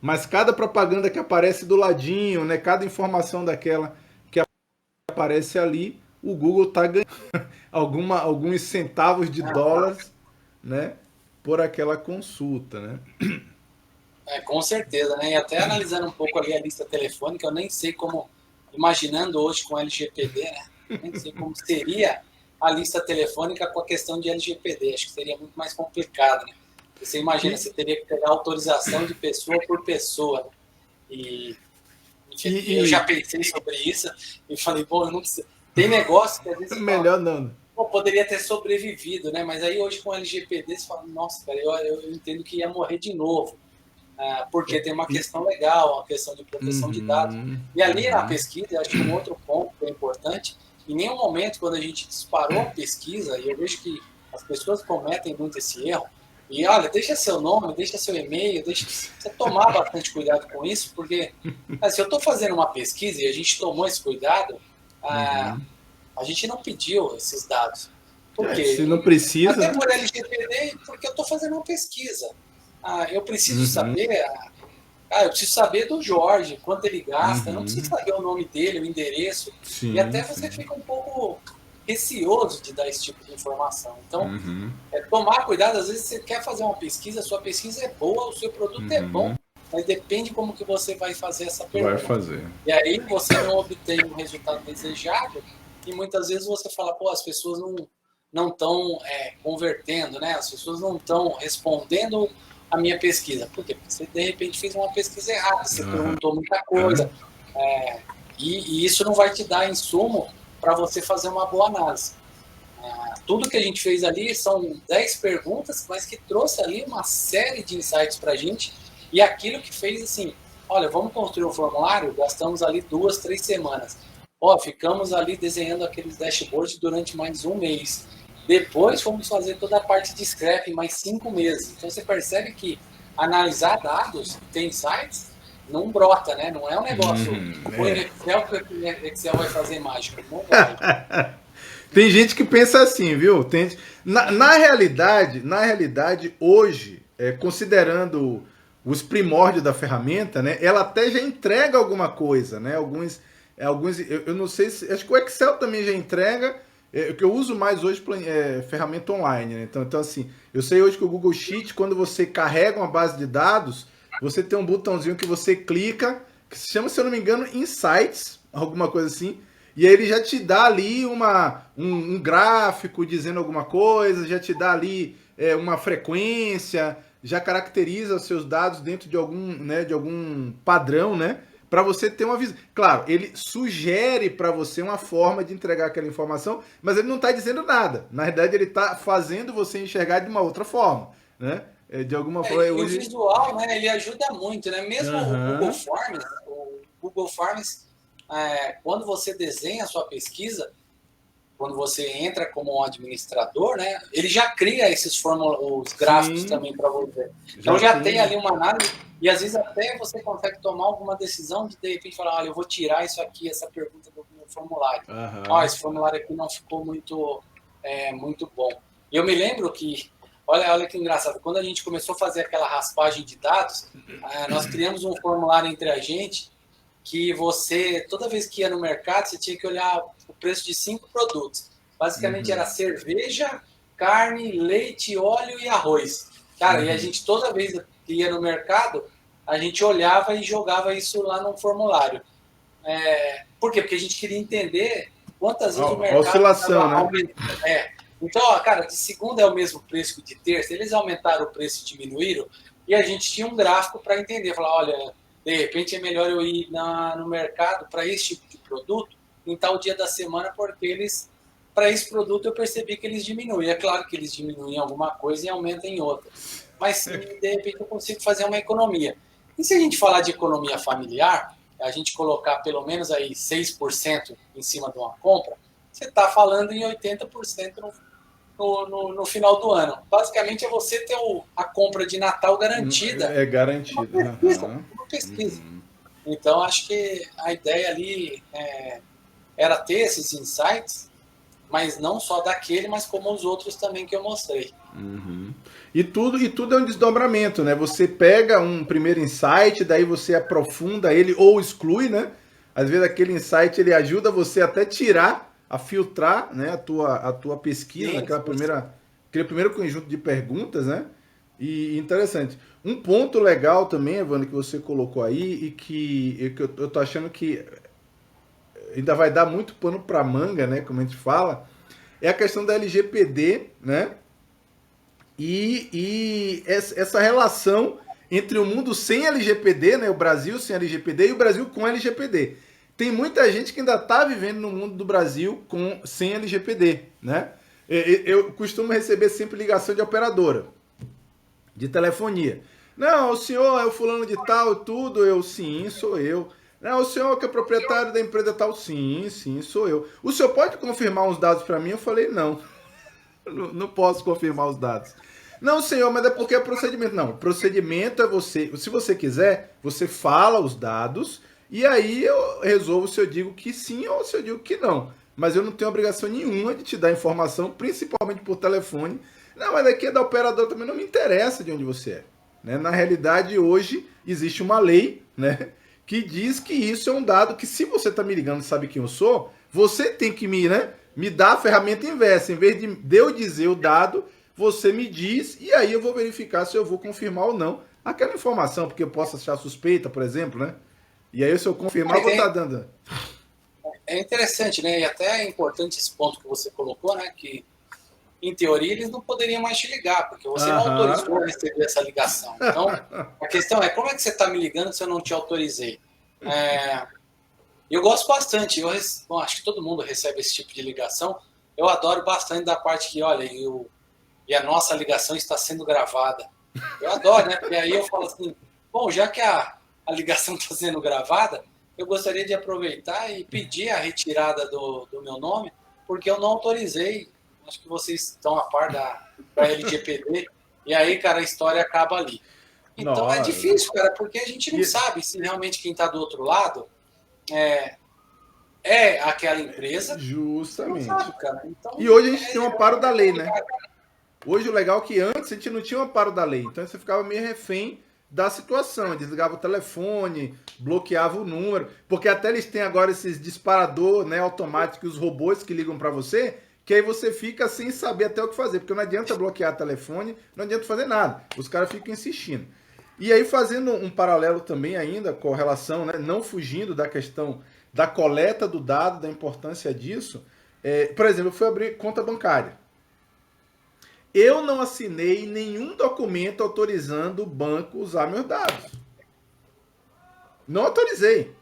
mas cada propaganda que aparece do ladinho, né? Cada informação daquela que aparece ali, o Google está ganhando alguns centavos de dólares, né? Por aquela consulta, né? Com certeza, né? E até analisando um pouco ali a lista telefônica, eu nem sei como, imaginando hoje com LGPD, né? Nem sei como seria a lista telefônica com a questão de LGPD. Acho que seria muito mais complicado, né? Você imagina, E, você teria que pegar autorização de pessoa por pessoa, né? E enfim, eu já e, pensei sobre isso e falei, bom, eu não preciso. Tem negócio que às vezes e você fala, melhor não. pô, poderia ter sobrevivido, né? Mas aí hoje com o LGPD você fala, nossa, cara, eu entendo que ia morrer de novo. Porque tem uma E, questão legal, uma questão de proteção de dados. uhum, E ali na uhum. pesquisa, eu acho que um outro ponto que é importante, em nenhum momento, quando a gente disparou a pesquisa, e eu vejo que as pessoas cometem muito esse erro, e olha, deixa seu nome, deixa seu e-mail, deixa você tomar bastante cuidado com isso, porque se eu estou fazendo uma pesquisa e a gente tomou esse cuidado, ah, Uhum. a gente não pediu esses dados. Por Se não quê? precisa, Até né? por LGPD, porque eu estou fazendo uma pesquisa. Eu preciso Uhum, saber eu preciso saber do Jorge, quanto ele gasta, eu não preciso uhum. saber o nome dele, o endereço, e Sim, até você sim. fica um pouco receoso de dar esse tipo de informação. Então, Uhum, tomar cuidado, às vezes você quer fazer uma pesquisa, a sua pesquisa é boa, o seu produto é bom, uhum. mas depende como que você vai fazer essa Vai pergunta. fazer. E aí você não obtém o resultado desejado, e muitas vezes você fala, pô, as pessoas não estão convertendo, né? As pessoas não estão respondendo a minha pesquisa. Por quê? Porque você, de repente, fez uma pesquisa errada, você Aham. perguntou muita coisa, e isso não vai te dar insumo para você fazer uma boa análise. Tudo que a gente fez ali são 10 perguntas, mas que trouxe ali uma série de insights para a gente, e aquilo que fez assim, olha, vamos construir um formulário, gastamos ali 2, 3 semanas. Ficamos ali desenhando aqueles dashboards durante mais um mês. Depois fomos fazer toda a parte de scrap mais 5 meses. Então você percebe que analisar dados, tem insights, não brota, né? Não é um negócio, põe no É. Excel que o Excel vai fazer mágica. Não vai. Tem gente que pensa assim, viu? Na realidade, hoje, considerando os primórdios da ferramenta, né? Ela até já entrega alguma coisa, né? Eu não sei se, acho que o Excel também já entrega. O que eu uso mais hoje é ferramenta online, né? Então, assim, eu sei hoje que o Google Sheet, quando você carrega uma base de dados, você tem um botãozinho que você clica, que se chama, se eu não me engano, Insights, alguma coisa assim. E aí ele já te dá ali um gráfico dizendo alguma coisa, já te dá ali uma frequência, já caracteriza os seus dados dentro de algum padrão, né? Para você ter uma visão. Claro, ele sugere para você uma forma de entregar aquela informação, mas ele não está dizendo nada. Na verdade, ele está fazendo você enxergar de uma outra forma, né? De alguma forma, E o hoje. visual, né, ele ajuda muito, né? Mesmo Aham. O Google Forms, quando você desenha a sua pesquisa, quando você entra como um administrador, né, ele já cria os gráficos Sim, também para você. Então já já tem tem. ali uma análise e às vezes até você consegue tomar alguma decisão de repente falar, olha, eu vou tirar isso aqui, essa pergunta do meu formulário. Aham. Esse formulário aqui não ficou muito bom. E eu me lembro que, olha que engraçado, quando a gente começou a fazer aquela raspagem de dados, nós criamos um formulário entre a gente que você, toda vez que ia no mercado, você tinha que olhar o preço de 5 produtos. Basicamente era Uhum. cerveja, carne, leite, óleo e arroz. Cara, e a Uhum. gente toda vez que ia no mercado, a gente olhava e jogava isso lá no formulário. Por quê? Porque a gente queria entender quantas vezes o A mercado oscilação, estava né? aumentando. Então, cara, de segunda é o mesmo preço que de terça, eles aumentaram o preço e diminuíram, e a gente tinha um gráfico para entender, falar, olha, de repente é melhor eu ir no mercado para esse tipo de produto em tal dia da semana, porque para esse produto eu percebi que eles diminuem. É claro que eles diminuem alguma coisa e aumentam em outra. Mas, de repente, eu consigo fazer uma economia. E se a gente falar de economia familiar, a gente colocar pelo menos aí 6% em cima de uma compra, você está falando em 80% no final do ano. Basicamente é você ter a compra de Natal garantida É uma garantido. pesquisa. Aham. Uma pesquisa. Então, acho que a ideia ali era ter esses insights, mas não só daquele, mas como os outros também que eu mostrei. E tudo é um desdobramento, né? Você pega um primeiro insight, daí você aprofunda ele ou exclui, né? Às vezes aquele insight ele ajuda você até tirar, a filtrar, né, a tua pesquisa Sim, naquela sim, sim. aquele primeiro conjunto de perguntas, né? E interessante. Um ponto legal também, Evandro, que você colocou aí, e que eu tô achando que ainda vai dar muito pano para manga, né? Como a gente fala, é a questão da LGPD, né? E essa relação entre o mundo sem LGPD, né? O Brasil sem LGPD e o Brasil com LGPD. Tem muita gente que ainda está vivendo no mundo do Brasil sem LGPD, né? Eu costumo receber sempre ligação de operadora, de telefonia. Não, o senhor é o fulano de tal, tudo? Eu, sim, sou eu. Não, o senhor que é proprietário da empresa tal? Sim, sim, sou eu. O senhor pode confirmar uns dados para mim? Eu falei, não, não posso confirmar os dados. Não, senhor, mas é porque é procedimento. Não, procedimento é você. Se você quiser, você fala os dados e aí eu resolvo se eu digo que sim ou se eu digo que não. Mas eu não tenho obrigação nenhuma de te dar informação, principalmente por telefone. Não, mas aqui é da operadora também, não me interessa de onde você é. Né? Na realidade, hoje existe uma lei, né, que diz que isso é um dado que, se você está me ligando e sabe quem eu sou, você tem que me dar a ferramenta inversa. Em vez de eu dizer o dado, você me diz e aí eu vou verificar se eu vou confirmar ou não aquela informação, porque eu posso achar suspeita, por exemplo, né? E aí, se eu confirmar, eu vou estar dando. É interessante, né? E até é importante esse ponto que você colocou, né? Que, em teoria, eles não poderiam mais te ligar, porque você não autorizou a receber essa ligação. Então, a questão é, como é que você está me ligando se eu não te autorizei? Eu gosto bastante, bom, acho que todo mundo recebe esse tipo de ligação. Eu adoro bastante da parte que, olha, e a nossa ligação está sendo gravada. Eu adoro, né? Porque aí eu falo assim, bom, já que a ligação está sendo gravada, eu gostaria de aproveitar e pedir a retirada do meu nome, porque eu não autorizei. Acho que vocês estão a par da LGPD. E aí, cara, a história acaba ali. Então é difícil, cara, porque a gente não sabe se realmente quem está do outro lado é aquela empresa. Justamente. Não sabe, cara. Então, e hoje a gente tem um amparo da lei, né? Hoje o legal é que antes a gente não tinha um amparo da lei. Então você ficava meio refém da situação. Desligava o telefone, bloqueava o número. Porque até eles têm agora esses disparador, né, automáticos, os robôs que ligam para você, que aí você fica sem saber até o que fazer. Porque não adianta bloquear telefone, não adianta fazer nada. Os caras ficam insistindo. E aí, fazendo um paralelo também ainda com relação, né, não fugindo da questão da coleta do dado, da importância disso. Por exemplo, eu fui abrir conta bancária. Eu não assinei nenhum documento autorizando o banco a usar meus dados. Não autorizei.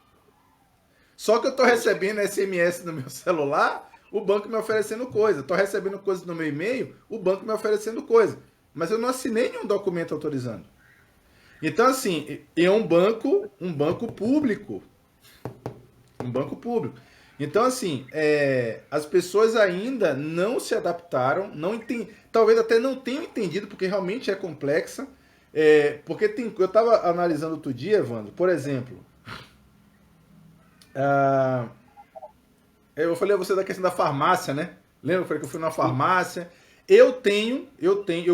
Só que eu estou recebendo SMS no meu celular, o banco me oferecendo coisa. Estou recebendo coisas no meu e-mail, o banco me oferecendo coisa. Mas eu não assinei nenhum documento autorizando. Então, assim, é um banco público. Um banco público. Então, assim, as pessoas ainda não se adaptaram, talvez até não tenham entendido, porque realmente é complexa. Porque eu estava analisando outro dia, Evandro, por exemplo, eu falei a você da questão da farmácia, né? Lembra? Eu falei que eu fui na farmácia. Eu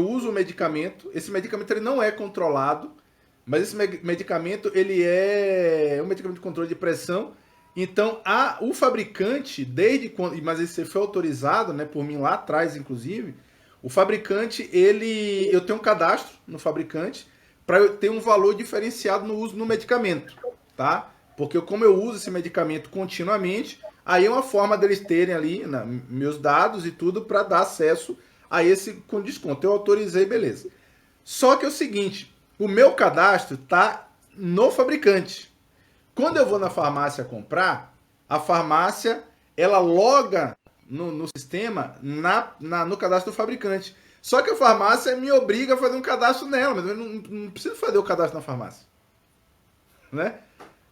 uso o medicamento. Esse medicamento ele não é controlado, mas esse medicamento ele é um medicamento de controle de pressão. Então, o fabricante, desde quando, mas esse foi autorizado, né, por mim lá atrás, inclusive, o fabricante, eu tenho um cadastro no fabricante para eu ter um valor diferenciado no uso no medicamento, tá? Porque como eu uso esse medicamento continuamente, aí é uma forma deles terem ali meus dados e tudo para dar acesso a esse com desconto. Eu autorizei, beleza. Só que é o seguinte, o meu cadastro tá no fabricante. Quando eu vou na farmácia comprar, a farmácia ela loga no sistema no cadastro do fabricante. Só que a farmácia me obriga a fazer um cadastro nela, mas eu não preciso fazer o cadastro na farmácia. Né?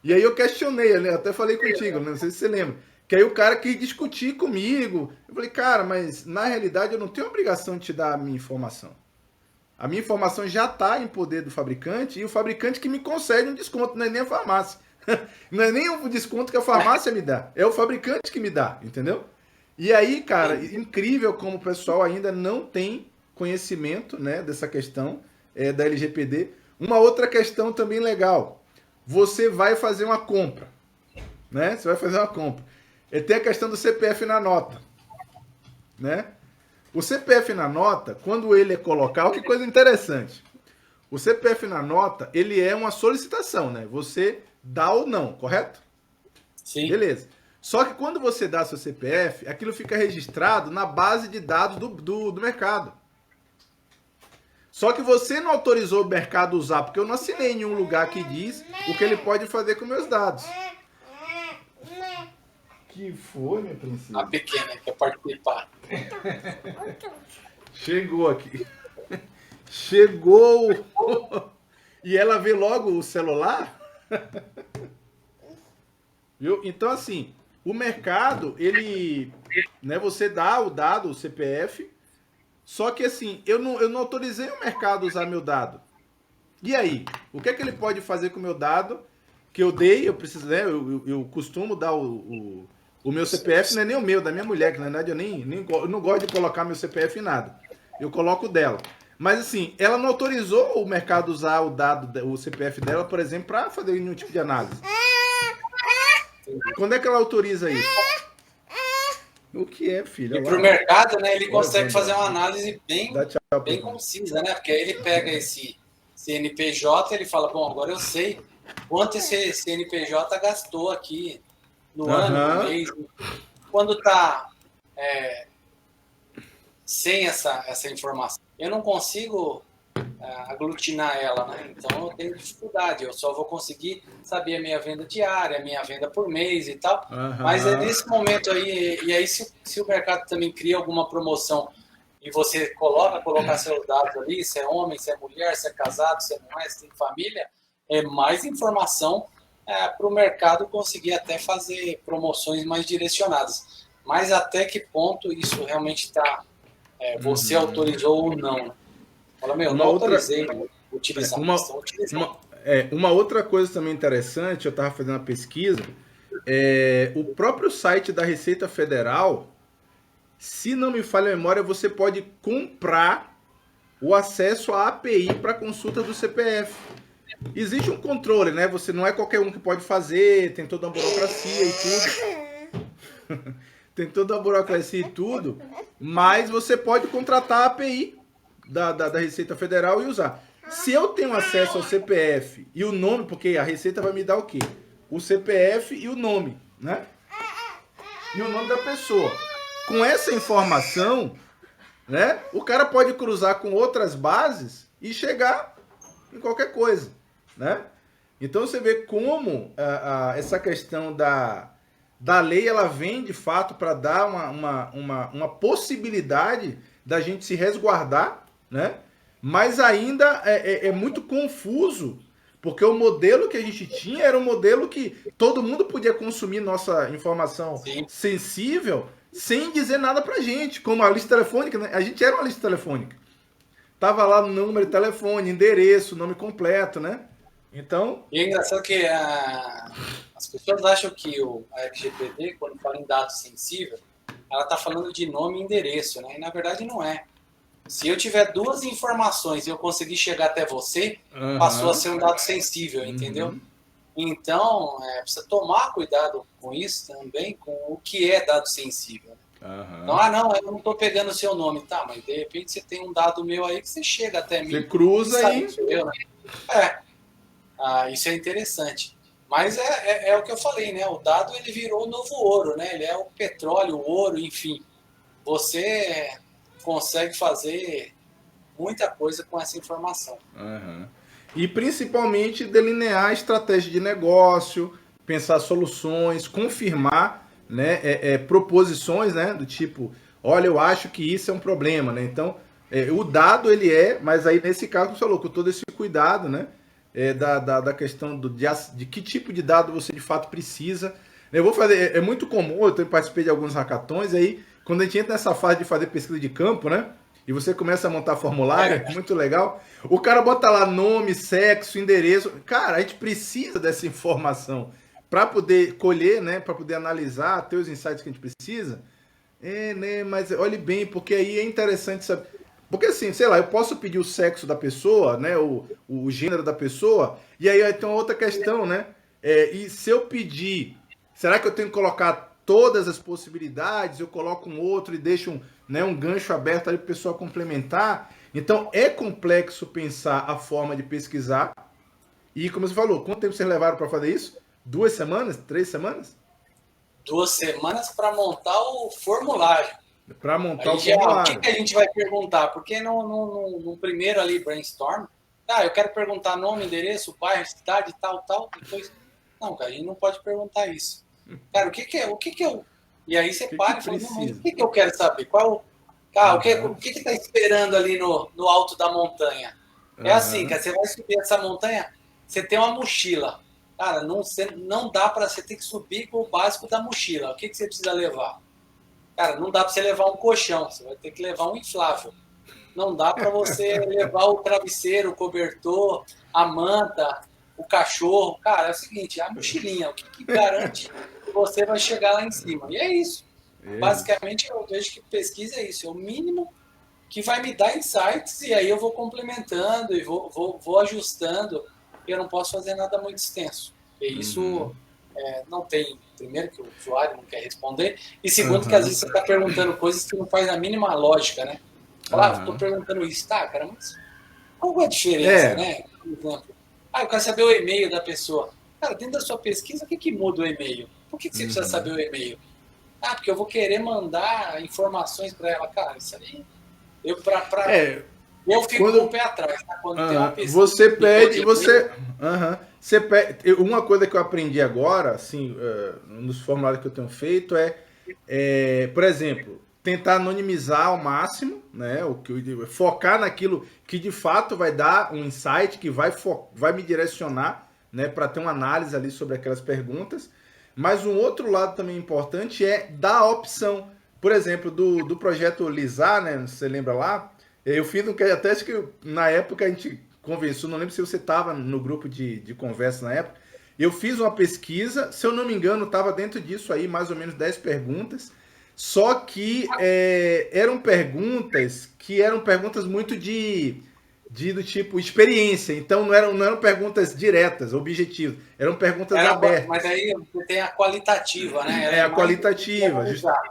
E aí eu questionei, né? Até falei contigo, não sei se você lembra. Que aí o cara quis discutir comigo. Eu falei, cara, mas na realidade eu não tenho obrigação de te dar a minha informação. A minha informação já está em poder do fabricante e o fabricante que me concede um desconto, não é nem a farmácia. Não é nem o desconto que a farmácia me dá, é o fabricante que me dá, entendeu? E aí, cara, incrível como o pessoal ainda não tem conhecimento, né, dessa questão da LGPD. Uma outra questão também legal, você vai fazer uma compra, né? Você vai fazer uma compra. Tem a questão do CPF na nota, né? O CPF na nota, quando ele é colocado, que coisa interessante. O CPF na nota, ele é uma solicitação, né? Você dá ou não, correto? Sim. Beleza. Só que quando você dá seu CPF, aquilo fica registrado na base de dados do mercado. Só que você não autorizou o mercado a usar, porque eu não assinei em nenhum lugar que diz o que ele pode fazer com meus dados. Que foi, minha princesa? A pequena quer participar. Chegou aqui. Chegou. E ela vê logo o celular. Viu? Então, assim, o mercado, ele, né, você dá o dado, o CPF, só que, assim, eu não autorizei o mercado a usar meu dado. E aí? O que é que ele pode fazer com o meu dado que eu dei? Eu preciso, né, eu costumo dar o meu CPF, não é nem o meu, da minha mulher, que na verdade eu não gosto de colocar meu CPF em nada. Eu coloco o dela. Mas, assim, ela não autorizou o mercado usar o dado, o CPF dela, por exemplo, para fazer nenhum tipo de análise. Quando é que ela autoriza isso? O que é, filha? E para o mercado, né, ele consegue Olha, fazer uma análise bem, Dá tchau, bem concisa, né? Porque aí ele pega esse CNPJ, ele fala, bom, agora eu sei quanto esse CNPJ gastou aqui no ano, no mês. Quando está sem essa informação, eu não consigo aglutinar ela, né? Então eu tenho dificuldade, eu só vou conseguir saber a minha venda diária, a minha venda por mês e tal, mas é nesse momento aí, e aí se o mercado também cria alguma promoção e você colocar seus dados ali, se é homem, se é mulher, se é casado, se não é, se tem família, é mais informação para o mercado conseguir até fazer promoções mais direcionadas. Mas até que ponto isso realmente está, você autorizou ou não, né? Fala, meu, não autorizei utilizar. Uma outra coisa também interessante, eu estava fazendo uma pesquisa, o próprio site da Receita Federal, se não me falha a memória, você pode comprar o acesso à API para consulta do CPF. Existe um controle, né? Você não é qualquer um que pode fazer, tem toda uma burocracia e tudo. Tem toda a burocracia e tudo, mas você pode contratar a API da Receita Federal e usar. Se eu tenho acesso ao CPF e o nome, porque a Receita vai me dar o quê? O CPF e o nome, né? E o nome da pessoa. Com essa informação, né, o cara pode cruzar com outras bases e chegar em qualquer coisa, né? Então você vê como essa questão da lei, ela vem de fato para dar uma possibilidade da gente se resguardar, né? Mas ainda é muito confuso, porque o modelo que a gente tinha era um modelo que todo mundo podia consumir nossa informação sensível sem dizer nada pra gente, como a lista telefônica, né? A gente era uma lista telefônica. Tava lá no número de telefone, endereço, nome completo, né? Então... E é engraçado que as pessoas acham que a LGPD, quando fala em dados sensíveis, ela está falando de nome e endereço, né? E na verdade não é. Se eu tiver duas informações e eu conseguir chegar até você, passou a ser um dado sensível, entendeu? Então, precisa tomar cuidado com isso também, com o que é dado sensível. Então, não, eu não estou pegando o seu nome. Tá, mas de repente você tem um dado meu aí que você chega até mim. Você cruza aí. Isso é interessante. Mas é o que eu falei, né? O dado ele virou o novo ouro, né? Ele é o petróleo, o ouro, enfim. Você consegue fazer muita coisa com essa informação. E principalmente delinear a estratégia de negócio, pensar soluções, confirmar, né, proposições, né, do tipo, olha, eu acho que isso é um problema, né? Então, o dado ele mas aí nesse caso você falou com todo esse cuidado, né, da questão de que tipo de dado você de fato precisa. Eu vou fazer, é muito comum, eu participei de alguns hackathons, aí quando a gente entra nessa fase de fazer pesquisa de campo, né, e você começa a montar formulário, muito legal, o cara bota lá nome, sexo, endereço. Cara, a gente precisa dessa informação para poder colher, né, para poder analisar, ter os insights que a gente precisa. Né, mas olhe bem, porque aí é interessante saber. Porque assim, sei lá, eu posso pedir o sexo da pessoa, né, o gênero da pessoa, e aí tem uma outra questão, né? E se eu pedir, será que eu tenho que colocar todas as possibilidades? Eu coloco um outro e deixo um gancho aberto ali para a pessoa complementar. Então é complexo pensar a forma de pesquisar. E como você falou, quanto tempo vocês levaram para fazer isso? 2 semanas? 3 semanas? 2 semanas para montar o formulário. Para montar Aí o já, o formulário. que a gente vai perguntar? Porque no primeiro ali, brainstorm, eu quero perguntar nome, endereço, bairro, cidade, tal, tal, depois... Não, cara, a gente não pode perguntar isso. Cara, o que eu... E aí você O que para e fala, não, mas precisa? o que eu quero saber? Qual... Cara, o Aham, que tá esperando ali no alto da montanha? É assim, aham, cara, você vai subir essa montanha, você tem uma mochila. Cara, não dá para você ter que subir com o básico da mochila. O que você precisa levar? Cara, não dá para você levar um colchão, você vai ter que levar um inflável. Não dá para você levar o travesseiro, o cobertor, a manta, o cachorro. Cara, é o seguinte, é a mochilinha, o que garante que você vai chegar lá em cima. E é isso. é isso. Basicamente, eu vejo que pesquisa é isso, é o mínimo que vai me dar insights e aí eu vou complementando e vou ajustando. Eu não posso fazer nada muito extenso. E isso não tem, primeiro, que o usuário não quer responder, e segundo, que às vezes Aham, você está perguntando coisas que não faz a mínima lógica, né? Falar, estou aham. perguntando isso, tá, cara, mas qual é a diferença, É, né? Por exemplo, eu quero saber o e-mail da pessoa. Cara, dentro da sua pesquisa, o que muda o e-mail? Por que você precisa saber o e-mail? Porque eu vou querer mandar informações para ela. Cara, isso aí, é, eu fico com o quando pé atrás, tá? Quando tem uma pesquisa você que for de pede, e-mail, você pede, uma coisa que eu aprendi agora, assim, nos formulários que eu tenho feito por exemplo, tentar anonimizar ao máximo, né, focar naquilo que de fato vai dar um insight, que vai me direcionar, né, para ter uma análise ali sobre aquelas perguntas. Mas um outro lado também importante é dar a opção. Por exemplo, do projeto Lisar, né? Você lembra lá? Eu fiz um que até acho que na época a gente conversou, não lembro se você estava no grupo de conversa na época. Eu fiz uma pesquisa, se eu não me engano, estava dentro disso aí, mais ou menos 10 perguntas. Só que eram perguntas muito do tipo experiência. Então não eram perguntas diretas, objetivas. Eram perguntas mas abertas. aí você tem a qualitativa, né? Ela É é a mais difícil de qualitativa, analisar.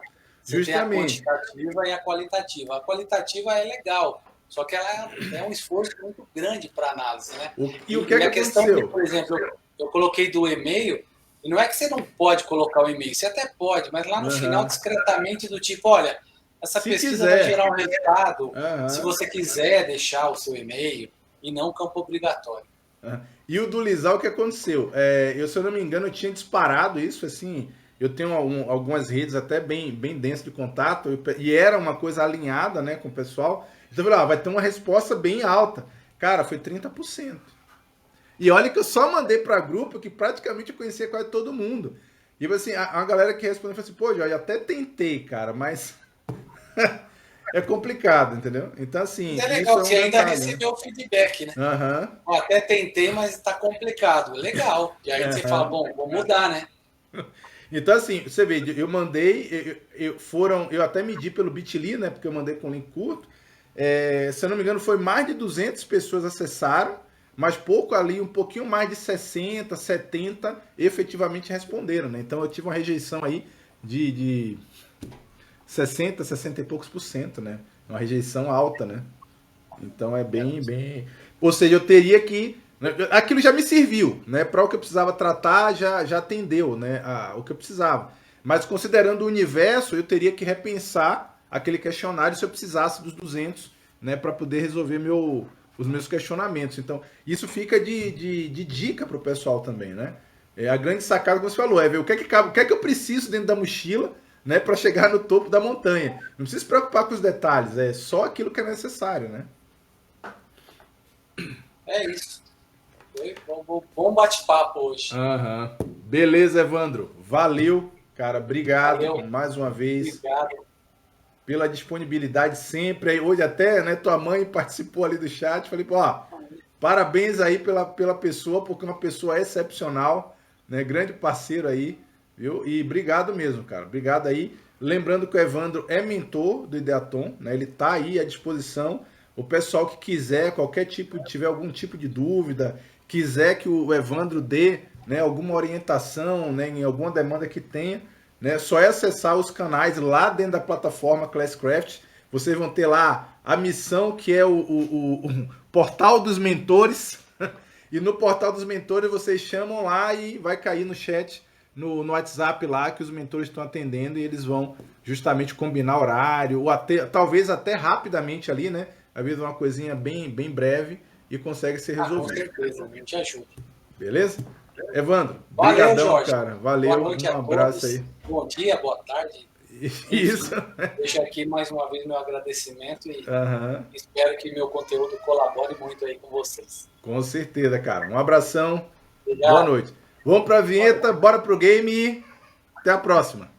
Você tem a justamente. quantitativa e a qualitativa. A qualitativa é legal, só que ela é um esforço muito grande para análise, né? E o que é E que a questão de, aconteceu? por exemplo, eu coloquei do e-mail, e não é que você não pode colocar o e-mail, você até pode, mas lá no final, Aham. discretamente, do tipo, olha, essa Se pesquisa vai quiser. gerar um resultado, se Aham. você quiser deixar o seu e-mail, e não campo obrigatório. Aham. E o do Lisal, o que aconteceu? Se eu não me engano, eu tinha disparado isso, assim. Eu tenho algumas redes até bem densas de contato, e era uma coisa alinhada, né, com o pessoal. Então eu falei, vai ter uma resposta bem alta. Cara, foi 30%. E olha que eu só mandei para grupo que praticamente eu conhecia quase todo mundo. E assim, a galera que respondeu falou assim, pô, Jorge, até tentei, cara, mas é complicado, entendeu? Então, Mas assim, é isso legal é que um você ainda detalhe, né? recebeu o feedback, né? Aham. Até tentei, mas está complicado. Legal. E aí você fala, bom, vou mudar, né? Então, assim, você vê, eu mandei, eu até medi pelo Bitly, né? Porque eu mandei com link curto. Se eu não me engano, foi mais de 200 pessoas acessaram, mas pouco ali, um pouquinho mais de 60, 70 efetivamente responderam, né? Então eu tive uma rejeição aí de 60 e poucos por cento, né? Uma rejeição alta, né? Então é bem. Ou seja, eu teria que. Aquilo já me serviu, né? Para o que eu precisava tratar, já atendeu, né? O que eu precisava. Mas considerando o universo, eu teria que repensar aquele questionário se eu precisasse dos 200, né? Para poder resolver os meus questionamentos. Então, isso fica de dica para o pessoal também, né? A grande sacada, como você falou, é ver o que é que eu preciso dentro da mochila, né? Para chegar no topo da montanha. Não precisa se preocupar com os detalhes, é só aquilo que é necessário, né? É isso. Foi bom bate-papo hoje. Aham. Beleza, Evandro. Valeu, cara. Obrigado Valeu. mais uma vez Obrigado. pela disponibilidade sempre. Aí, hoje até, né, tua mãe participou ali do chat. Falei, pô, ó, parabéns aí pela pessoa, porque é uma pessoa excepcional, né? Grande parceiro aí, viu? E obrigado mesmo, cara. Obrigado aí. Lembrando que o Evandro é mentor do Ideaton, né? Ele tá aí à disposição. O pessoal que quiser, qualquer tipo, tiver algum tipo de dúvida, quiser que o Evandro dê, né, alguma orientação, né, em alguma demanda que tenha, né, só é acessar os canais lá dentro da plataforma Classcraft. Vocês vão ter lá a missão, que é o portal dos mentores. E no portal dos mentores vocês chamam lá e vai cair no chat, no WhatsApp lá, que os mentores estão atendendo e eles vão justamente combinar horário, ou até, talvez até rapidamente ali, né? Às vezes uma coisinha bem breve e consegue ser resolvido. Com certeza, a gente ajuda. Beleza? Evandro, Valeu, brigadão, Jorge. cara. Valeu, boa noite um abraço aí. Bom dia, boa tarde. Isso. Deixo aqui mais uma vez meu agradecimento e Uhum. espero que meu conteúdo colabore muito aí com vocês. Com certeza, cara. Um abração. Obrigado. Boa noite. Vamos pra vinheta, bora pro game e até a próxima.